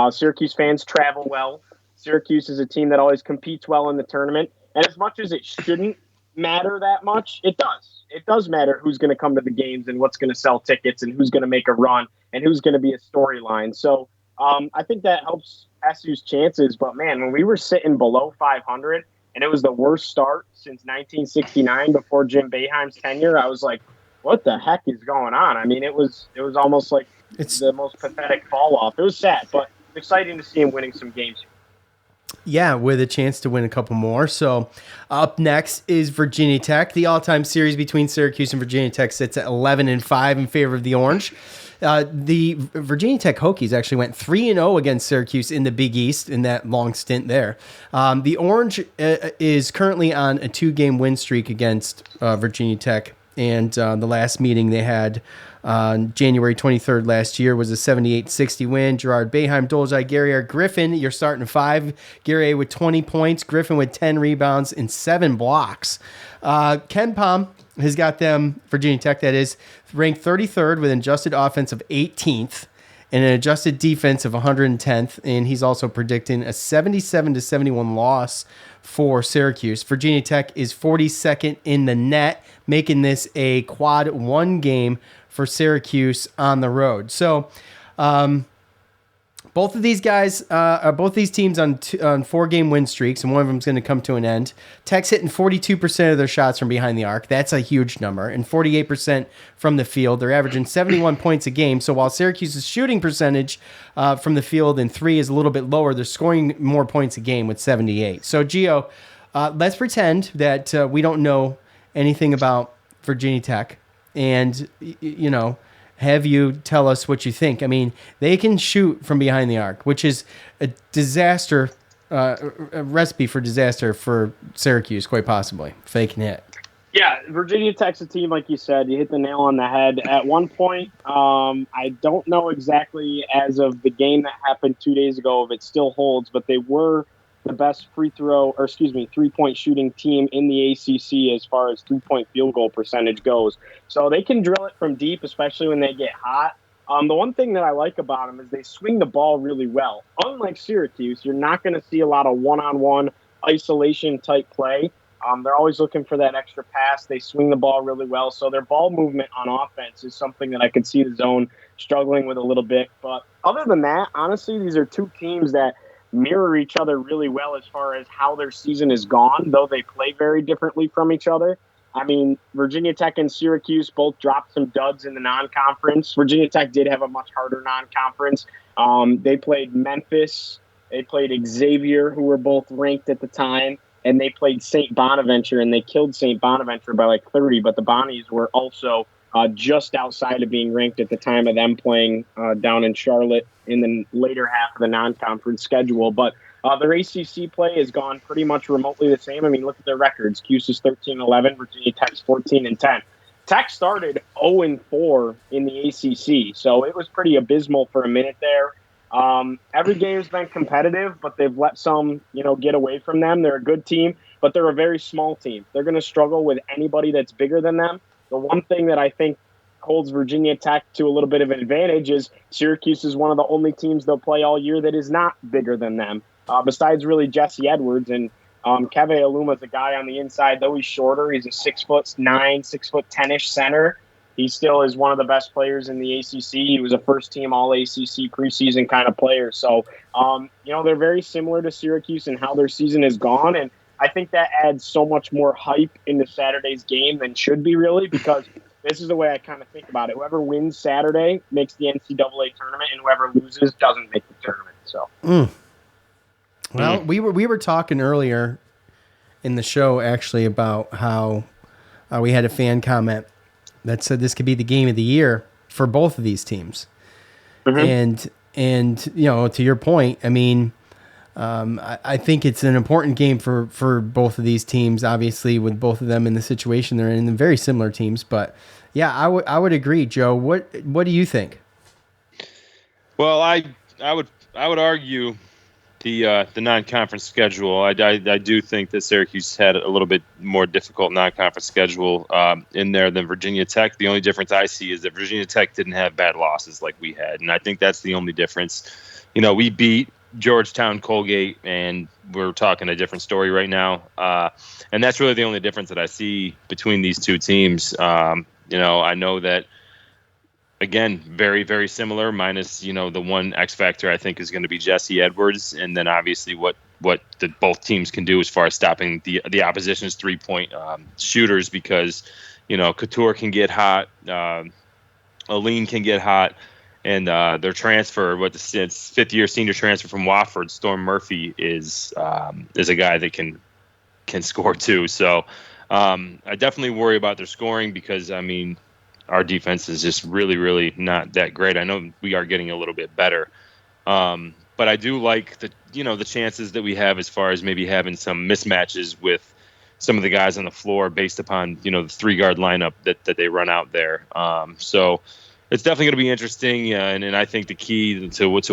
Syracuse fans travel well. Syracuse is a team that always competes well in the tournament. And as much as it shouldn't matter that much, it does. It does matter who's going to come to the games and what's going to sell tickets and who's going to make a run and who's going to be a storyline. So I think that helps SU's chances. But, man, when we were sitting below 500 and it was the worst start since 1969 before Jim Boeheim's tenure, I was like, what the heck is going on? I mean, it was almost like it's the most pathetic fall off. It was sad, but exciting to see him winning some games. Yeah, with a chance to win a couple more. So up next is Virginia Tech. The all-time series between Syracuse and Virginia Tech sits at 11-5 in favor of the Orange. The Virginia Tech Hokies actually went 3-0 against Syracuse in the Big East in that long stint there. The Orange is currently on a 2-game win streak against Virginia Tech. And the last meeting they had on January 23rd last year was a 78-60 win. Gerard Boeheim, Dolzai, Guerrier, Griffin, you're starting 5. Guerrier with 20 points, Griffin with 10 rebounds and 7 blocks. Ken Pom has got them, Virginia Tech that is, ranked 33rd with an adjusted offense of 18th and an adjusted defense of 110th. And he's also predicting a 77-71 loss for Syracuse. Virginia Tech is 42nd in the net, making this a quad 1 game for Syracuse on the road. So both of these guys, both these teams on 4-game win streaks, and one of them is going to come to an end. Tech's hitting 42% of their shots from behind the arc. That's a huge number. And 48% from the field. They're averaging 71 points a game. So while Syracuse's shooting percentage from the field in 3 is a little bit lower, they're scoring more points a game with 78. So, Gio, let's pretend that we don't know anything about Virginia Tech and, have you tell us what you think. I mean, they can shoot from behind the arc, which is a disaster, a recipe for disaster for Syracuse, quite possibly, if they can hit. Yeah, Virginia Tech's a team, like you said. You hit the nail on the head. At one point, I don't know exactly as of the game that happened 2 days ago if it still holds, but they were the best 3-point shooting team in the ACC as far as 3-point field goal percentage goes. So they can drill it from deep, especially when they get hot. The one thing that I like about them is they swing the ball really well. Unlike Syracuse, you're not going to see a lot of one-on-one isolation type play. They're always looking for that extra pass. They swing the ball really well. So their ball movement on offense is something that I could see the zone struggling with a little bit. But other than that, honestly, these are two teams that mirror each other really well as far as how their season is gone, though they play very differently from each other. I mean, Virginia Tech and Syracuse both dropped some duds in the non-conference. Virginia Tech did have a much harder non-conference. They played Memphis. They played Xavier, who were both ranked at the time. And they played St. Bonaventure, and they killed St. Bonaventure by like 30. But the Bonnies were also just outside of being ranked at the time of them playing down in Charlotte in the later half of the non-conference schedule. But their ACC play has gone pretty much remotely the same. I mean, look at their records. Cuse is 13-11, Virginia Tech's 14-10. Tech started 0-4 in the ACC, so it was pretty abysmal for a minute there. Every game's been competitive, but they've let some, get away from them. They're a good team, but they're a very small team. They're going to struggle with anybody that's bigger than them. The one thing that I think holds Virginia Tech to a little bit of an advantage is Syracuse is one of the only teams they'll play all year that is not bigger than them, besides really Jesse Edwards. And Keve Aluma's a guy on the inside, though he's shorter. He's a 6'9", 6'10" center. He still is one of the best players in the ACC. He was a first-team All-ACC preseason kind of player. So, they're very similar to Syracuse in how their season has gone, and I think that adds so much more hype into Saturday's game than should be really, because this is the way I kind of think about it. Whoever wins Saturday makes the NCAA tournament, and whoever loses doesn't make the tournament. So, Well, we were talking earlier in the show actually about how we had a fan comment that said this could be the game of the year for both of these teams. Mm-hmm. And to your point, I mean, I think it's an important game for both of these teams, obviously, with both of them in the situation they're in, very similar teams. But yeah, I would agree, Joe. What do you think? Well, I would argue the non-conference schedule. I do think that Syracuse had a little bit more difficult non-conference schedule in there than Virginia Tech. The only difference I see is that Virginia Tech didn't have bad losses like we had, and I think that's the only difference. We beat Georgetown, Colgate, and we're talking a different story right now. And that's really the only difference that I see between these two teams. I know that, again, very, very similar, minus, the one X factor I think is going to be Jesse Edwards. And then obviously what both teams can do as far as stopping the opposition's 3-point shooters, because, Couture can get hot, Aline can get hot. And their transfer, it's fifth-year senior transfer from Wofford, Storm Murphy, is a guy that can score too. So I definitely worry about their scoring because, I mean, our defense is just really, really not that great. I know we are getting a little bit better, but I do like the chances that we have as far as maybe having some mismatches with some of the guys on the floor based upon the 3-guard lineup that they run out there. So. It's definitely going to be interesting, and I think the key to what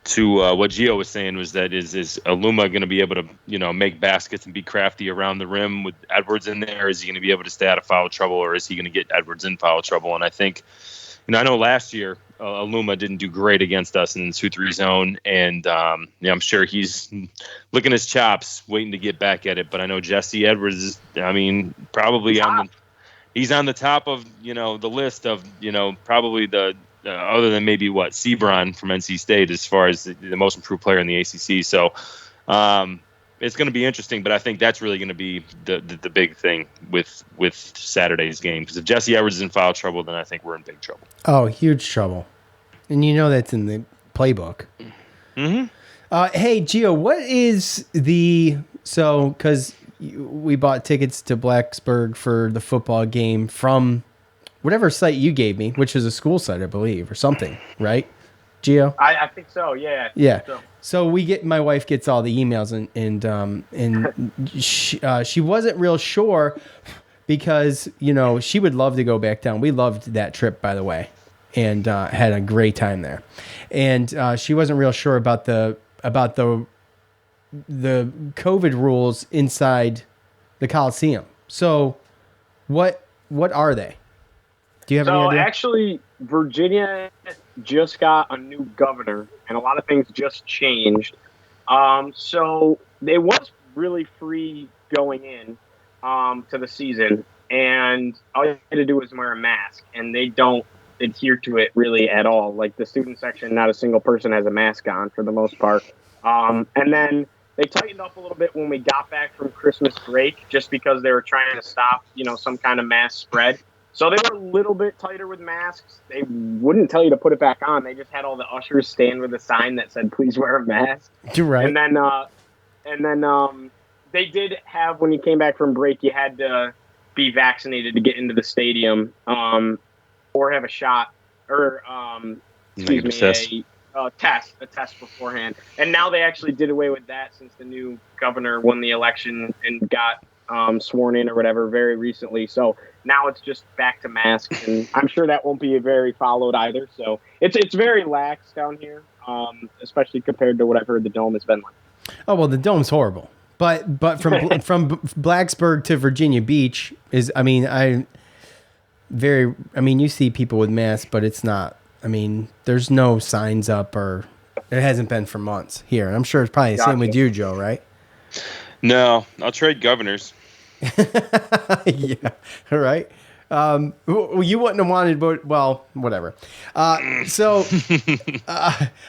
Gio was saying was that is Aluma going to be able to make baskets and be crafty around the rim with Edwards in there? Is he going to be able to stay out of foul trouble, or is he going to get Edwards in foul trouble? And I think, I know last year Aluma didn't do great against us in the 2-3 zone, and I'm sure he's licking his chops waiting to get back at it. But I know Jesse Edwards is, probably he's on the top of, the list of, probably the other than maybe Sebron from NC State as far as the most improved player in the ACC. So it's going to be interesting, but I think that's really going to be the big thing with Saturday's game. Because if Jesse Edwards is in foul trouble, then I think we're in big trouble. Oh, huge trouble. And that's in the playbook. Mm-hmm. Hey, Gio, what is because we bought tickets to Blacksburg for the football game from whatever site you gave me, which is a school site, I believe, or something, right, Gio? I think so. Yeah. Yeah. So. So my wife gets all the emails and she wasn't real sure because, she would love to go back down. We loved that trip, by the way, and had a great time there. And she wasn't real sure about the COVID rules inside the Coliseum. So what are they? Do you have any idea? So actually, Virginia just got a new governor, and a lot of things just changed. So it was really free going in to the season, and all you had to do was wear a mask, and they don't adhere to it really at all. Like the student section, not a single person has a mask on for the most part. And then they tightened up a little bit when we got back from Christmas break, just because they were trying to stop, some kind of mass spread. So they were a little bit tighter with masks. They wouldn't tell you to put it back on. They just had all the ushers stand with a sign that said, "Please wear a mask." Right. And then they did have, when you came back from break, you had to be vaccinated to get into the stadium, or have a shot, or a test beforehand. And now they actually did away with that since the new governor won the election and got sworn in or whatever very recently. So now it's just back to masks, and I'm sure that won't be very followed either. So it's very lax down here, especially compared to what I've heard the Dome has been like. Oh well, the Dome's horrible, but from Blacksburg to Virginia Beach is, you see people with masks, but it's not. There's no signs up, or it hasn't been for months here. I'm sure it's probably the same with you, Joe, right? No, I'll trade governors. Yeah, all right. You wouldn't have wanted, but whatever. So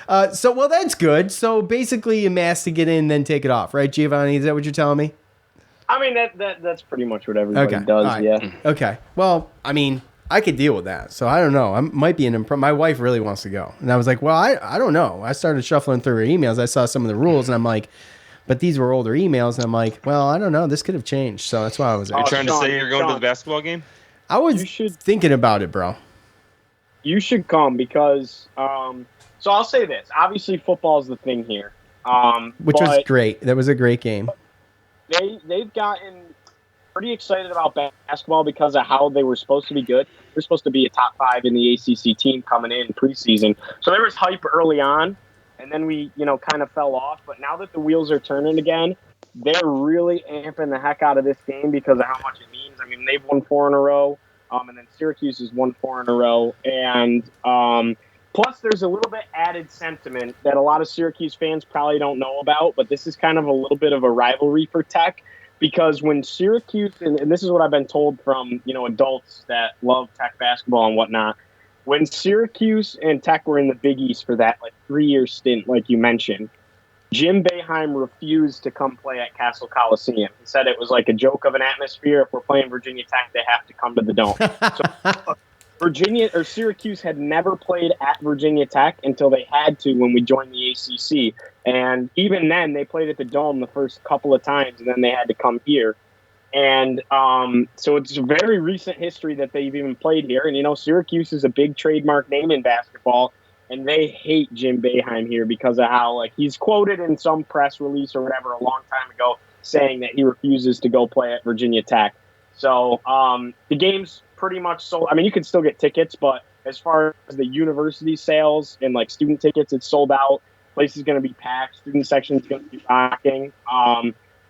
that's good. So basically, a mask to get in, then take it off, right, Giovanni? Is that what you're telling me? That's pretty much what everybody does. Right. Yeah. Okay. Well, I could deal with that. So I don't know. I might be my wife really wants to go, and I was like, well, I don't know. I started shuffling through her emails. I saw some of the rules, and I'm like, but these were older emails, and I'm like, well, I don't know. This could have changed. So that's why I was Are you trying to say you're going to the basketball game? I was thinking about it, bro. You should come because so I'll say this. Obviously, football is the thing here. Which was great. That was a great game. They've gotten pretty excited about basketball because of how they were supposed to be good. They're supposed to be a top 5 in the ACC team coming in preseason. So there was hype early on, and then we, kind of fell off. But now that the wheels are turning again, they're really amping the heck out of this game because of how much it means. They've won 4 in a row, and then Syracuse has won 4 in a row. And plus, there's a little bit added sentiment that a lot of Syracuse fans probably don't know about, but this is kind of a little bit of a rivalry for Tech. Because when Syracuse, and this is what I've been told from, adults that love Tech basketball and whatnot, when Syracuse and Tech were in the Big East for that 3-year stint, like you mentioned, Jim Boeheim refused to come play at Castle Coliseum. He said it was like a joke of an atmosphere. If we're playing Virginia Tech, they have to come to the Dome. So Syracuse had never played at Virginia Tech until they had to when we joined the ACC. And even then, they played at the Dome the first couple of times, and then they had to come here. And so it's a very recent history that they've even played here. And, Syracuse is a big trademark name in basketball, and they hate Jim Boeheim here because of how, he's quoted in some press release or whatever a long time ago saying that he refuses to go play at Virginia Tech. So the game's pretty much sold. You can still get tickets, but as far as the university sales and student tickets, it's sold out. Place is going to be packed. Student section is going to be rocking.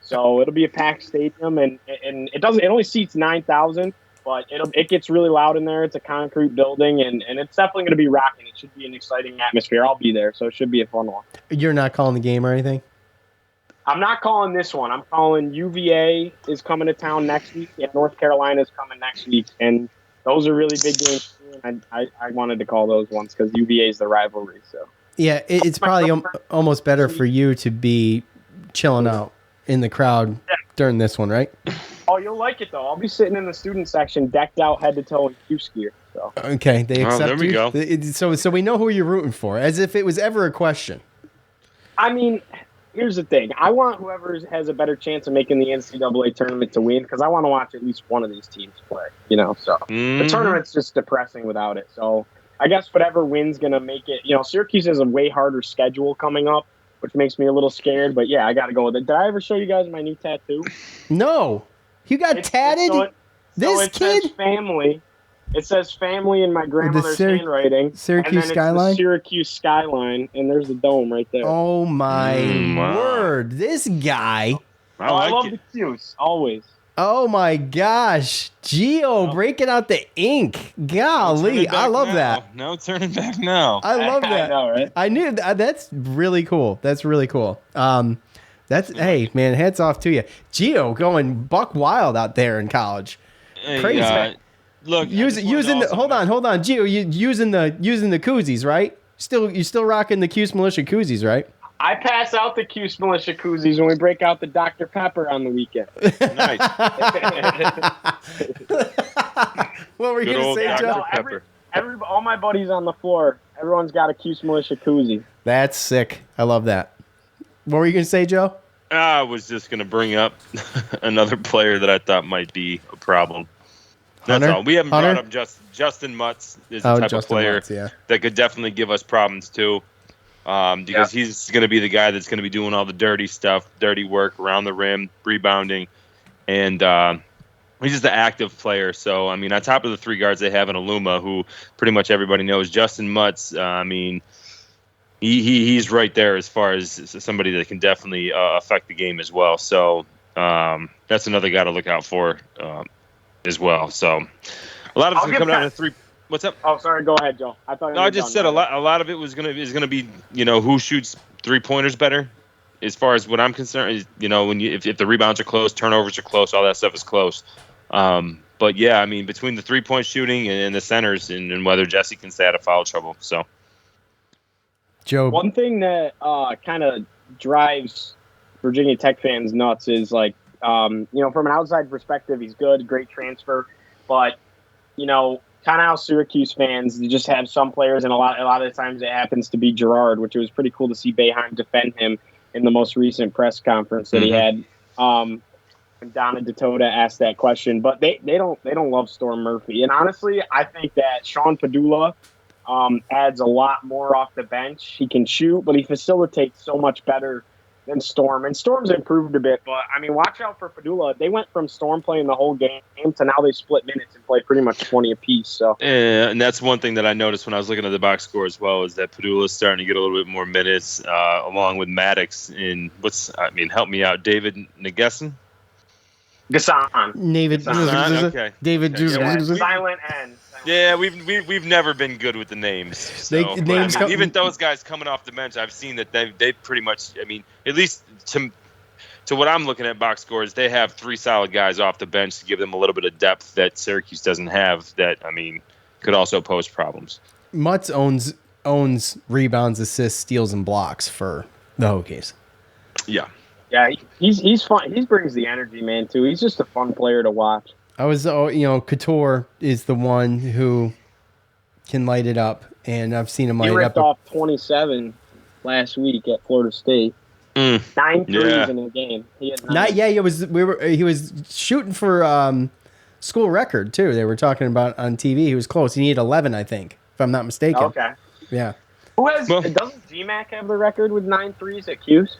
So it'll be a packed stadium, and it only seats 9,000, but it gets really loud in there. It's a concrete building, and it's definitely going to be rocking. It should be an exciting atmosphere. I'll be there, so it should be a fun one. You're not calling the game or anything? I'm not calling this one. I'm calling UVA is coming to town next week, and North Carolina is coming next week. And those are really big games. And I wanted to call those ones because UVA is the rivalry. So yeah, it's probably almost better for you to be chilling out in the crowd during this one, right? Oh, you'll like it, though. I'll be sitting in the student section decked out head to toe in Cuse gear. So. Okay, they accept there we you. Go. So we know who you're rooting for, as if it was ever a question. here's the thing. I want whoever has a better chance of making the NCAA tournament to win because I want to watch at least one of these teams play. So the tournament's just depressing without it. So I guess whatever wins going to make it. Syracuse has a way harder schedule coming up, which makes me a little scared. But yeah, I got to go with it. Did I ever show you guys my new tattoo? No, you got tatted. This kid. Says family. It says family in my grandmother's handwriting. Syracuse and then skyline? It's the Syracuse skyline, and there's the dome right there. Oh, my word. This guy. I love the Cuse, always. Oh, my gosh. Gio breaking out the ink. Golly, I love that. No turning back now. I love that. I know, right? I knew that. That's really cool. Hey, man, hats off to you. Gio going buck wild out there in college. Crazy. Look, using the hold on, Gio, you using the koozies, right? You still rocking the Cuse Militia koozies, right? I pass out the Cuse Militia koozies when we break out the Dr. Pepper on the weekend. Nice. What were you going to say, Joe? All my buddies on the floor, everyone's got a Cuse Militia koozie. That's sick. I love that. What were you going to say, Joe? I was just going to bring up another player that I thought might be a problem. That's all. We haven't brought up Justin Mutz is the type of player that could definitely give us problems too. Because he's going to be the guy that's going to be doing all the dirty stuff, dirty work around the rim, rebounding, and he's just an active player. So, on top of the three guards they have in Aluma, who pretty much everybody knows, Justin Mutz, he's right there as far as somebody that can definitely affect the game as well. So, that's another guy to look out for as well. So, a lot of it's going to come down to three. What's up? Oh, sorry. Go ahead, Joe. I just said a lot of it is going to be who shoots 3-pointers better. As far as what I'm concerned, is if the rebounds are close, turnovers are close, all that stuff is close. But yeah, between the 3-point shooting and the centers and whether Jesse can stay out of foul trouble. So, Joe, one thing that kind of drives Virginia Tech fans nuts is from an outside perspective, he's good, great transfer, but kind of how Syracuse fans, they just have some players, and a lot of the times it happens to be Gerard, which it was pretty cool to see Boeheim defend him in the most recent press conference that he had. When Donna DeToda asked that question, but they don't love Storm Murphy, and honestly, I think that Sean Padula adds a lot more off the bench. He can shoot, but he facilitates so much better than Storm, and Storm's improved a bit, but watch out for Padula. They went from Storm playing the whole game to now they split minutes and play pretty much 20 apiece. So, and that's one thing that I noticed when I was looking at the box score as well, is that Padula is starting to get a little bit more minutes, along with Maddox. And help me out, David Nagesson. David. Okay. David. Silent N. Yeah, we've never been good with the names. So, even those guys coming off the bench, I've seen that they pretty much. At least to what I'm looking at box scores, they have 3 solid guys off the bench to give them a little bit of depth that Syracuse doesn't have. That could also pose problems. Mutz owns rebounds, assists, steals, and blocks for the Hokies. Yeah. Yeah, he's fun. He brings the energy, man. Too. He's just a fun player to watch. Couture is the one who can light it up, and I've seen him light it up. He ripped off 27 last week at Florida State. 9 threes in the game. He had 9. He was shooting for school record too. They were talking about on TV. He was close. He needed 11, I think, if I'm not mistaken. Okay. Yeah. Doesn't GMAC have the record with 9 threes at Cuse?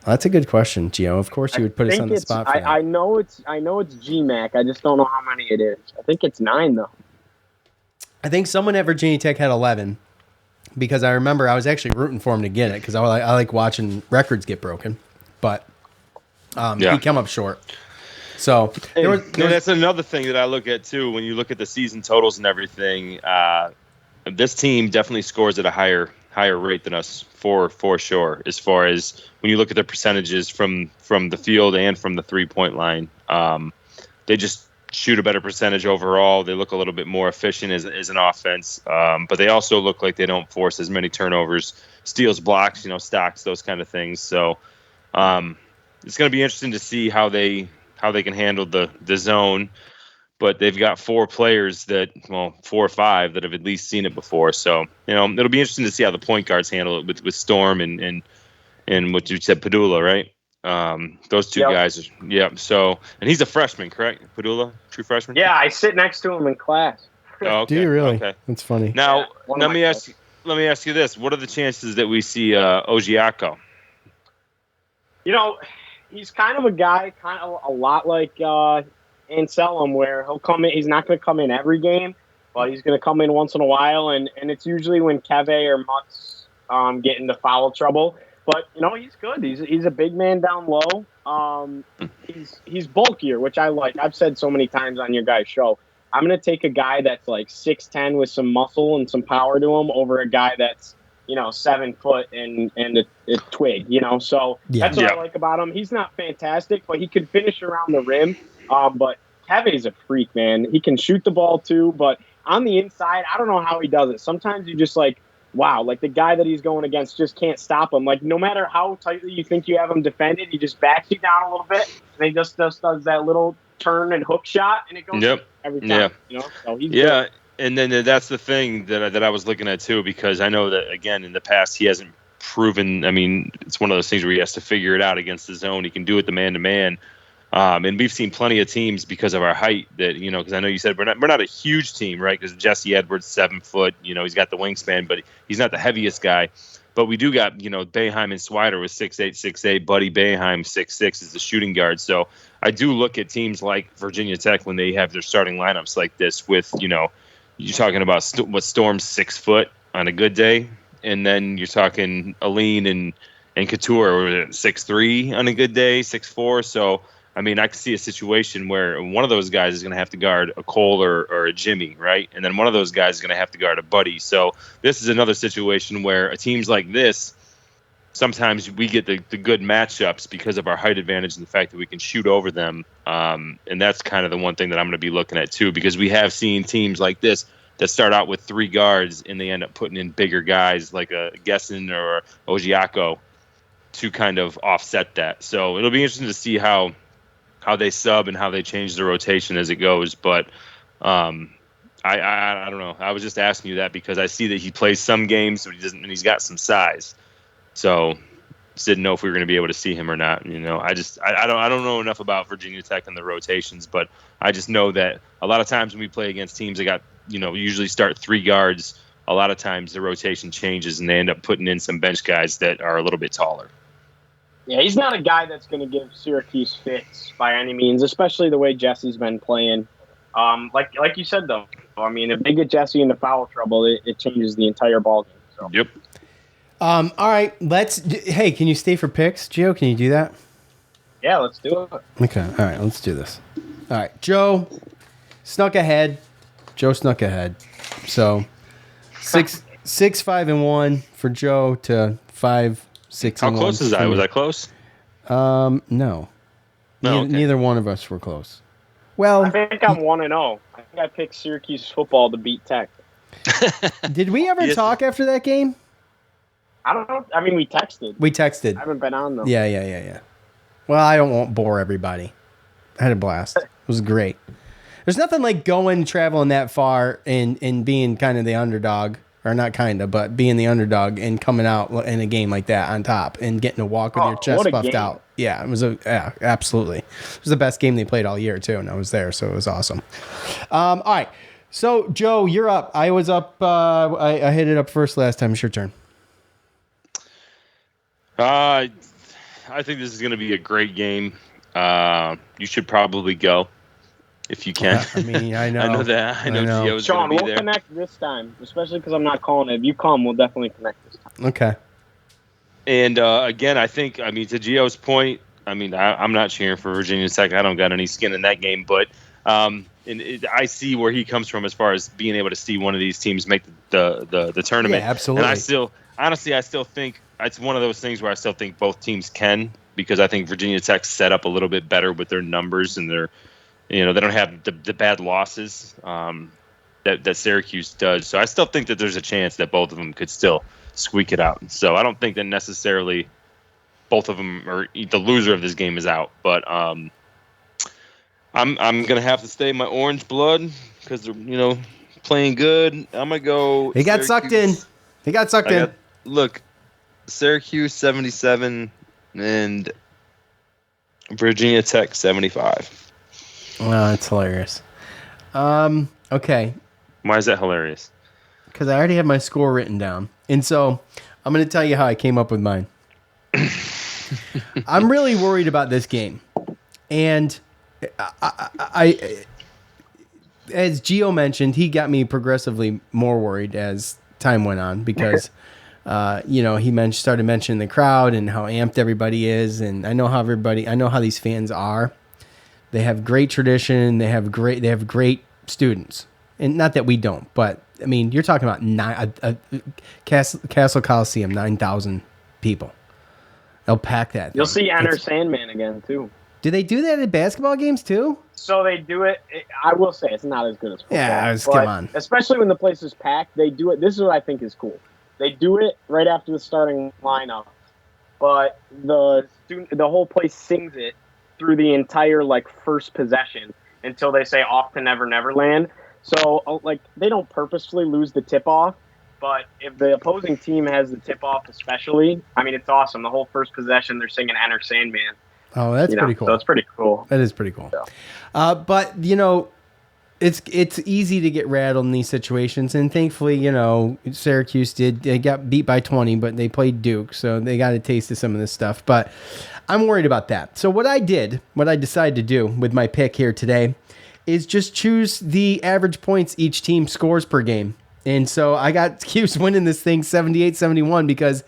That's a good question, Gio. Of course, you would put us on the spot for that. I know it's GMAC. I just don't know how many it is. I think it's 9 though. I think someone at Virginia Tech had 11, because I remember I was actually rooting for him to get it, because I like watching records get broken, but he came up short. So that's another thing that I look at too. When you look at the season totals and everything, this team definitely scores at a higher rate than us for sure. As far as when you look at their percentages from the field and from the 3-point line, they just shoot a better percentage overall. They look a little bit more efficient as an offense, but they also look like they don't force as many turnovers, steals, blocks, stocks, those kind of things. So it's going to be interesting to see how they can handle the zone. But they've got 4 players 4 or 5 that have at least seen it before. So, it'll be interesting to see how the point guards handle it with Storm and and what you said, Padula, right? Those two guys. Yeah. So, and he's a freshman, correct? Padula, true freshman. Yeah, I sit next to him in class. Oh, okay. Do you really? Okay. That's funny. Now, let me ask you this: what are the chances that we see Ojiako? He's kind of a guy, kind of a lot like Anselm, where he'll come in. He's not going to come in every game, but he's going to come in once in a while, and it's usually when Keve or Mutz get into foul trouble. But he's good. He's a big man down low. He's bulkier, which I like. I've said so many times on your guys' show. I'm going to take a guy that's like 6'10" with some muscle and some power to him over a guy that's 7 foot and a twig. So that's what I like about him. He's not fantastic, but he can finish around the rim. But Keve's a freak, man. He can shoot the ball too, but on the inside, I don't know how he does it. Sometimes you just wow, the guy that he's going against just can't stop him. No matter how tightly you think you have him defended, he just backs you down a little bit, and he just does that little turn and hook shot, and it goes every time. So he's good. And then that's the thing that I was looking at too, because I know that, again, in the past he hasn't proven. I mean, it's one of those things where he has to figure it out against the zone. He can do it the man-to-man. And we've seen plenty of teams because of our height that, because I know you said we're not a huge team, right? Because Jesse Edwards, 7 foot, he's got the wingspan, but he's not the heaviest guy. But we do got, Boeheim and Swider with 6'8", Buddy Boeheim, 6'6", is the shooting guard. So I do look at teams like Virginia Tech when they have their starting lineups like this with, you're talking about Storm's 6 foot on a good day. And then you're talking Aline and Couture 6'3" on a good day, 6'4". So, I mean, I can see a situation where one of those guys is going to have to guard a Cole or a Jimmy, right? And then one of those guys is going to have to guard a Buddy. So this is another situation where teams like this, sometimes we get the good matchups because of our height advantage and the fact that we can shoot over them. And that's kind of the one thing that I'm going to be looking at too, because we have seen teams like this that start out with 3 guards and they end up putting in bigger guys like a Gesson or Ojiako to kind of offset that. So it'll be interesting to see how they sub and how they change the rotation as it goes. But I don't know. I was just asking you that because I see that he plays some games, but he's got some size. So just didn't know if we were going to be able to see him or not. I don't know enough about Virginia Tech and the rotations, but I just know that a lot of times when we play against teams that got, usually start 3 guards, a lot of times the rotation changes and they end up putting in some bench guys that are a little bit taller. Yeah, he's not a guy that's going to give Syracuse fits by any means, especially the way Jesse's been playing. Like you said, though, I mean, if they get Jesse into foul trouble, it changes the entire ballgame. So. Yep. All right, hey, can you stay for picks? Joe, can you do that? Yeah, let's do it. Okay, all right, let's do this. All right, Joe snuck ahead. So 6-5-1 for Joe to 5-6. How close is I? Was I close? No. No, okay. Neither one of us were close. Well, I think I'm 1-0. I think I picked Syracuse football to beat Tech. Did we ever talk after that game? I don't know. I mean, we texted. I haven't been on, though. Yeah. Well, I won't bore everybody. I had a blast. It was great. There's nothing like traveling that far and being kind of the underdog. Or not kind of, but being the underdog and coming out in a game like that on top and getting to walk with your chest puffed out. Yeah, it was absolutely. It was the best game they played all year too, and I was there, so it was awesome. All right, so Joe, you're up. I was up. I hit it up first last time. It's your turn. I think this is going to be a great game. You should probably go. If you can. I mean, I know. I know that. I know Gio's Sean, going to be we'll there. connect this time, especially because I'm not calling it. If you come, we'll definitely connect this time. Okay. And again, I think, to Gio's point, I'm not cheering for Virginia Tech. I don't got any skin in that game, but I see where he comes from as far as being able to see one of these teams make the tournament. Yeah, absolutely. And I still think it's one of those things where I still think both teams can, because I think Virginia Tech's set up a little bit better with their numbers and their. They don't have the bad losses that Syracuse does. So I still think that there's a chance that both of them could still squeak it out. So I don't think that necessarily both of them or the loser of this game is out. But I'm gonna have to stay my orange blood because they're playing good. I'm gonna go. He got sucked in. Look, Syracuse 77 and Virginia Tech 75. Oh, that's hilarious. Okay. Why is that hilarious? Because I already have my score written down. And so I'm going to tell you how I came up with mine. I'm really worried about this game. And I as Gio mentioned, he got me progressively more worried as time went on because, he started mentioning the crowd and how amped everybody is. And I know how these fans are. They have great tradition. They have great students. And not that we don't, but I mean, you're talking about Castle Coliseum, 9,000 people. They'll pack that. You'll see Enter Sandman again too. Do they do that at basketball games too? So they do it. I will say it's not as good as football. Yeah, come on. Especially when the place is packed, they do it. This is what I think is cool. They do it right after the starting lineup, but the whole place sings it through the entire first possession until they say "Off to Never Neverland." So they don't purposefully lose the tip off, but if the opposing team has the tip off, especially, I mean, it's awesome. The whole first possession, they're singing "Enter Sandman." Oh, that's pretty cool. So it's pretty cool. That is pretty cool. Yeah. But it's easy to get rattled in these situations, and thankfully, Syracuse they got beat by 20, but they played Duke, so they got a taste of some of this stuff. But I'm worried about that. So what I decided to do with my pick here today is just choose the average points each team scores per game. And so I got Cuse winning this thing 78-71 because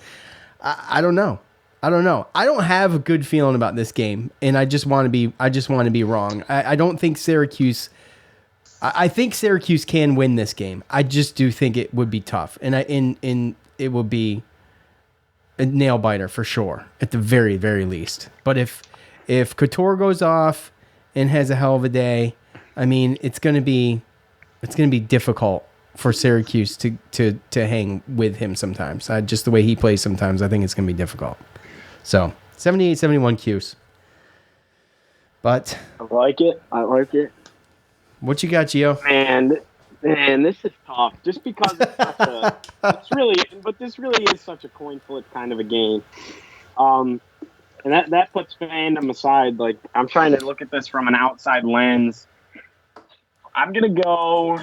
I don't know. I don't have a good feeling about this game, and I just want to be wrong. I don't think Syracuse. I think Syracuse can win this game. I just do think it would be tough, and it would be a nail biter for sure at the very, very least. But if Couture goes off and has a hell of a day, I mean it's gonna be difficult for Syracuse to hang with him sometimes. Just the way he plays sometimes, I think it's gonna be difficult. So 78-71 Cuse. But I like it. What you got, Gio? Man, this is tough. Just because this really is such a coin flip kind of a game. And that puts fandom aside. I'm trying to look at this from an outside lens. I'm gonna go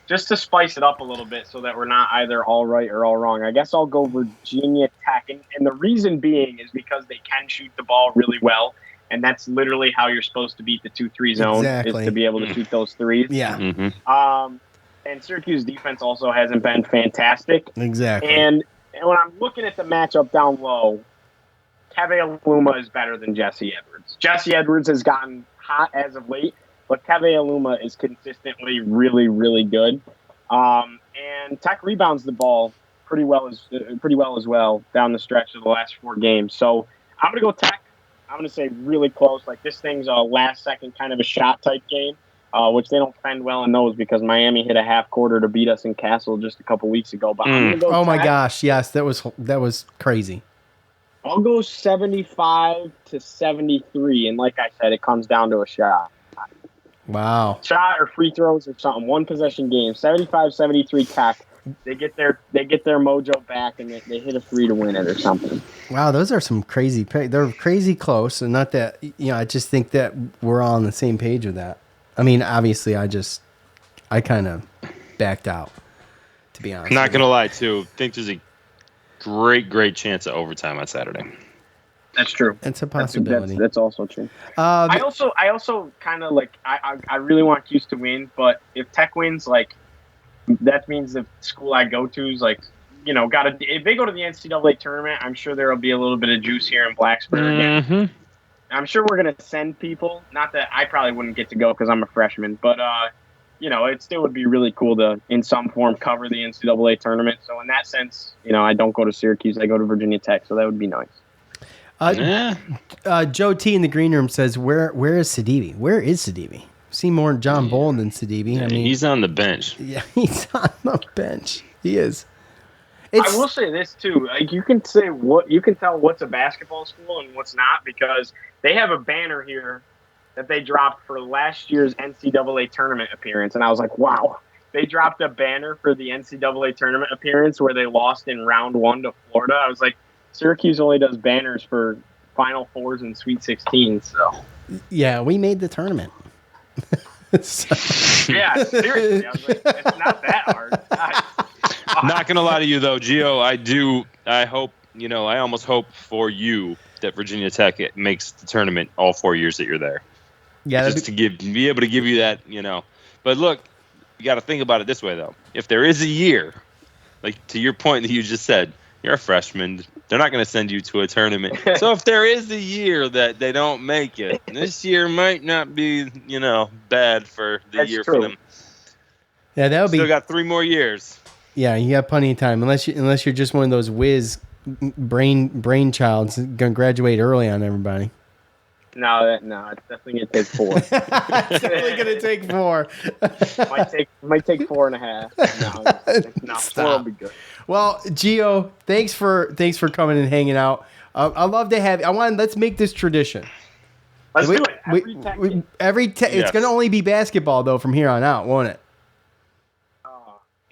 just to spice it up a little bit so that we're not either all right or all wrong. I guess I'll go Virginia Tech, and the reason being is because they can shoot the ball really well. And that's literally how you're supposed to beat the 2-3 zone, is to be able to shoot those threes. Yeah. Mm-hmm. And Syracuse defense also hasn't been fantastic. Exactly. And when I'm looking at the matchup down low, Keve Aluma is better than Jesse Edwards. Jesse Edwards has gotten hot as of late, but Keve Aluma is consistently really, really good. And Tech rebounds the ball pretty well as well down the stretch of the last 4 games. So I'm going to go Tech. I'm going to say really close. This thing's a last-second kind of a shot-type game, which they don't fend well in those because Miami hit a half quarter to beat us in Castle just a couple weeks ago. But I'm gonna go my Tech. gosh, yes, that was crazy. I'll go 75-73, and like I said, it comes down to a shot. Wow. Shot or free throws or something. One possession game. 75-73 Tech. They get their mojo back and they hit a 3 to win it or something. Wow, those are some crazy picks. They're crazy close, and not that I just think that we're all on the same page with that. I mean, obviously, I kind of backed out, to be honest. Not gonna lie, too. I think there's a great chance of overtime on Saturday. That's true. It's a possibility. That's also true. I also kind of I really want Cuse to win, but if Tech wins, that means the school I go to is if they go to the NCAA tournament, I'm sure there will be a little bit of juice here in Blacksburg. Mm-hmm. I'm sure we're going to send people. Not that I probably wouldn't get to go because I'm a freshman, but it still would be really cool to, in some form, cover the NCAA tournament. So in that sense, I don't go to Syracuse. I go to Virginia Tech, so that would be nice. Joe T in the green room says, "Where is Sidibe? Where is Sidibe? See more John Bold than Sidibe. Yeah, I mean, he's on the bench. Yeah, he's on the bench. He is." I will say this too: you can tell what's a basketball school and what's not because they have a banner here that they dropped for last year's NCAA tournament appearance, and I was like, "Wow, they dropped a banner for the NCAA tournament appearance where they lost in round 1 to Florida. I was like, Syracuse only does banners for Final Fours and Sweet 16s. So yeah, we made the tournament. Yeah, seriously. I was like, it's not that hard. Not gonna lie to you though, Gio. I hope, I almost hope for you that Virginia Tech makes the tournament all 4 years that you're there. Yeah, just to be able to give you that, But look, you got to think about it this way though. If there is a year, like to your point that you just said, you're a freshman. They're not going to send you to a tournament. So if there is a year that they don't make it, this year might not be, bad for the year for them. Yeah, that would be. Still got 3 more years. Yeah, you got plenty of time, unless you're just one of those whiz brainchilds gonna graduate early on everybody. No, it's definitely gonna take 4. It's definitely gonna take 4. might take 4.5. No, 4 will be good. Well, Gio, thanks for coming and hanging out. I love to have. Let's make this tradition. Let's do it It's gonna only be basketball though from here on out, won't it?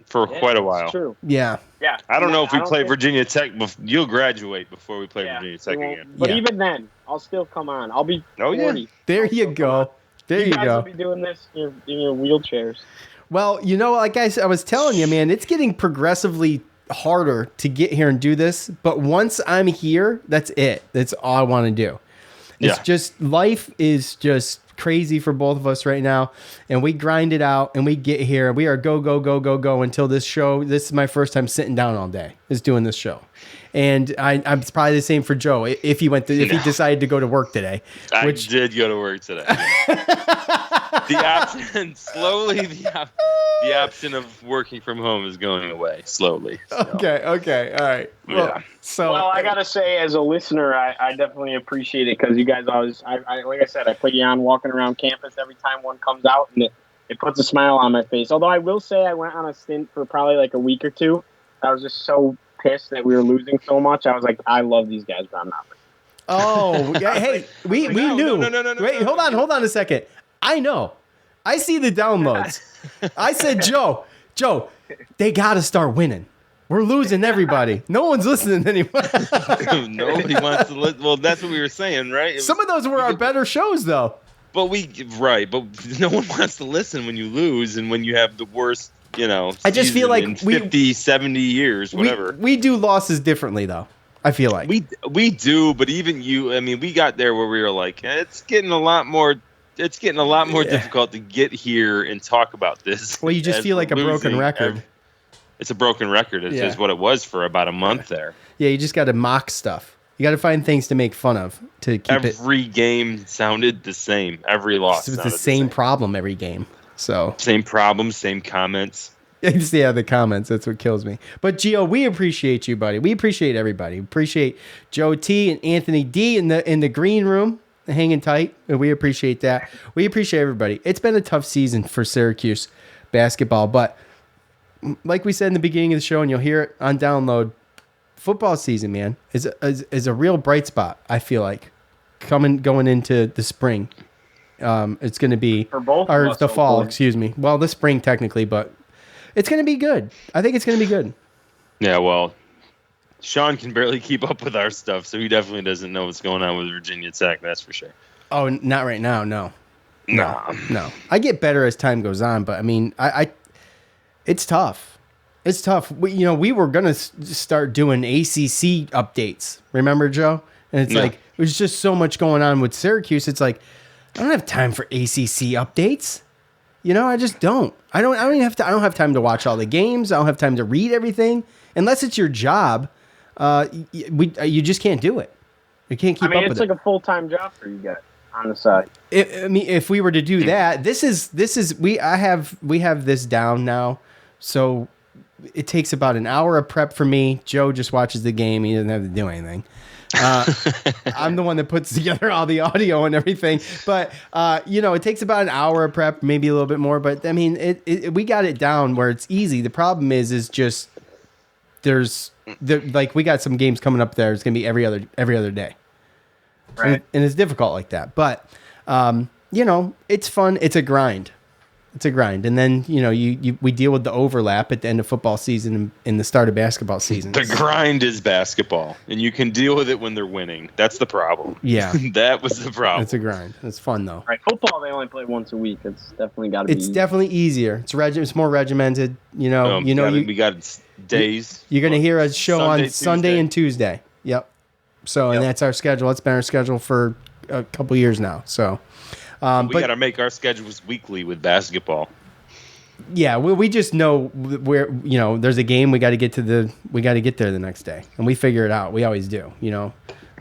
For quite a while. True. Yeah. Yeah. I don't know if we play Virginia Tech. You'll graduate before we play Virginia Tech again. But even then, I'll still come on. I'll be 40. Yeah. There you go. There you guys go. will be doing this in your wheelchairs. Well, like I was telling you, man, it's getting progressively harder to get here and do this. But once I'm here, that's it. That's all I want to do. It's just life is just crazy for both of us right now, and we grind it out and we get here. We are go until this show. This is my first time sitting down all day is doing this show, and I'm probably the same for Joe if he decided to go to work today. I did go to work today. The option slowly. The option of working from home is going away slowly. So. Okay, all right. Well, I gotta say, as a listener, I definitely appreciate it because you guys always, like I said, I put you on walking around campus every time one comes out, and it puts a smile on my face. Although I will say, I went on a stint for probably like a week or 2. I was just so pissed that we were losing so much. I was like, I love these guys, but I'm not. Oh, hey, we knew. No. Wait, hold on a second. I know. I see the downloads. I said, Joe, they got to start winning. We're losing everybody. No one's listening anymore. Nobody wants to listen. Well, that's what we were saying, right? Some of those were our better shows, though. But no one wants to listen when you lose and when you have the worst, I just feel like in 50, 70 years, whatever. We do losses differently, though. I feel like. We do, but even we got there where we were like, it's getting a lot more difficult to get here and talk about this. Well, you just feel like a broken record. It's a broken record is what it was for about a month there. Yeah, you just got to mock stuff. You got to find things to make fun of to keep Every game sounded the same. Every loss It was the same problem every game. So same problems, same comments. Yeah, the comments. That's what kills me. But Gio, we appreciate you, buddy. We appreciate everybody. We appreciate Joe T and Anthony D in the green room, hanging tight, and we appreciate that. We appreciate everybody. It's been a tough season for Syracuse basketball, but like we said in the beginning of the show, and you'll hear it on download, football season, man, is a real bright spot. I feel like going into the spring. It's going to be for both or of us, the fall. hopefully. Excuse me. Well, the spring technically, but it's going to be good. I think it's going to be good. Yeah, well, Sean can barely keep up with our stuff, so he definitely doesn't know what's going on with Virginia Tech. That's for sure. Oh, not right now. No. No. I get better as time goes on, but I mean, it's tough. It's tough. We were gonna start doing ACC updates. Remember, Joe? And it's like it was just so much going on with Syracuse. It's like I don't have time for ACC updates. I just don't. I don't have time to watch all the games. I don't have time to read everything unless it's your job. You just can't do it. You can't keep up with it. It's like a full-time job for you guys on the side. If we were to do that, we have this down now. So it takes about an hour of prep for me. Joe just watches the game. He doesn't have to do anything. I'm the one that puts together all the audio and everything. But it takes about an hour of prep, maybe a little bit more. But I mean, we got it down where it's easy. The problem is just we got some games coming up there. It's gonna be every other day, right? And it's difficult like that. But it's fun. It's a grind. It's a grind. And then, we deal with the overlap at the end of football season and in the start of basketball season. The grind is basketball, and you can deal with it when they're winning. That's the problem. Yeah. That was the problem. It's a grind. It's fun, though. Right, football, they only play once a week. It's definitely got to be. It's definitely easier. It's more regimented. We got days. You're going to hear a show Sunday, on Sunday Tuesday. and Tuesday. Yep. So, and that's our schedule. It's been our schedule for a couple years now. So, we got to make our schedules weekly with basketball. Yeah, we just know where there's a game we got to get there the next day, and we figure it out. We always do,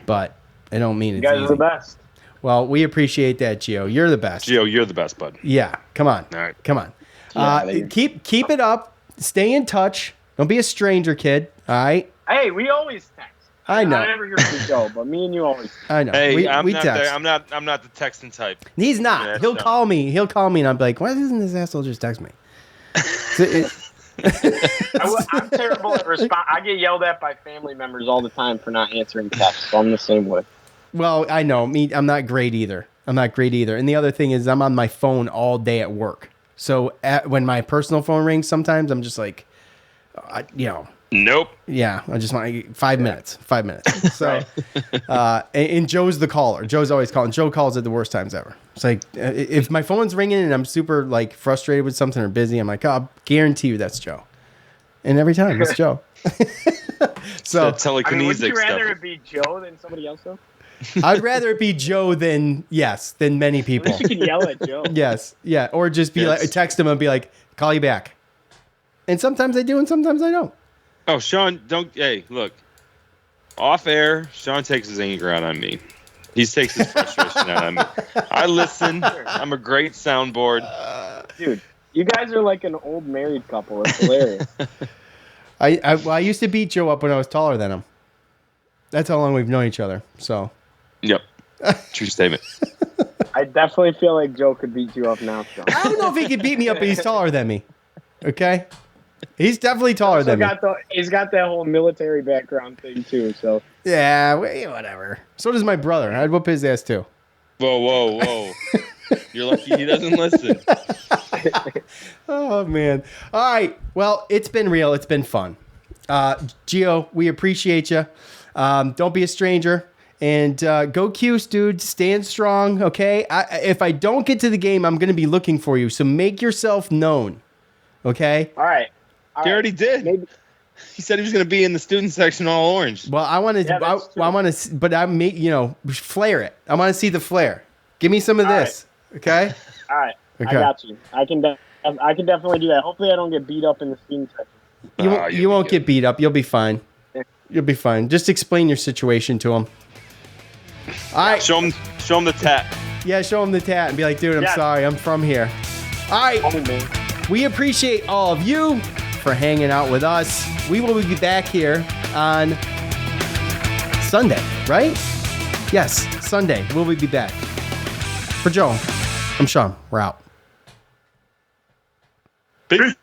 but I don't mean it's you guys easy. are the best. Well, we appreciate that, Gio. You're the best. Gio, you're the best, bud. Yeah, come on. All right, come on. Yeah, Keep it up. Stay in touch. Don't be a stranger, kid. All right. Hey, we always text. I know. I never hear from Joe, but me and you always. I know. Hey, we text. I'm not the texting type. He's not. Yeah, He'll call me, and I'm like, why doesn't this asshole just text me? I'm terrible at respond. I get yelled at by family members all the time for not answering texts. So I'm the same way. Well, I know. I'm not great either. And the other thing is, I'm on my phone all day at work. So when my personal phone rings, sometimes I'm just like, Nope. Yeah, I just want 5 minutes. 5 minutes. So, and Joe's the caller. Joe's always calling. Joe calls at the worst times ever. It's like if my phone's ringing and I'm super like frustrated with something or busy, I'm like, I'll guarantee you that's Joe. And every time it's Joe. So telekinesis. Would you rather it be Joe than somebody else though? I'd rather it be Joe than many people. At least you can yell at Joe. Yes, yeah, or just be like, text him and be like, call you back. And sometimes I do, and sometimes I don't. Oh, Sean, hey, look. Off air, Sean takes his anger out on me. He takes his frustration out on me. I listen. I'm a great soundboard. Dude, you guys are like an old married couple. It's hilarious. I used to beat Joe up when I was taller than him. That's how long we've known each other. So. Yep. True statement. I definitely feel like Joe could beat you up now, Sean. I don't know if he could beat me up, but he's taller than me. Okay? He's definitely taller than me. He's got that whole military background thing, too. So yeah, whatever. So does my brother. I'd whoop his ass, too. Whoa. You're lucky he doesn't listen. Oh, man. All right. Well, it's been real. It's been fun. Gio, we appreciate you. Don't be a stranger. And go Cuse, dude. Stand strong, okay? If I don't get to the game, I'm going to be looking for you. So make yourself known, okay? All right. He already did. Maybe. He said he was going to be in the student section all orange. Well, I want to, I want to, but I make, flare it. I want to see the flare. Give me some of this, okay? All right. Okay. I got you. I can definitely do that. Hopefully I don't get beat up in the student section. You won't get beat up. You'll be fine. You'll be fine. Just explain your situation to him. All right. Show him the tat. Yeah, show him the tat and be like, dude, I'm sorry. I'm from here. All right. Oh, man. We appreciate all of you for hanging out with us. We will be back here on Sunday, right? Yes, Sunday. We'll be back. For Joe, I'm Sean. We're out. Peace.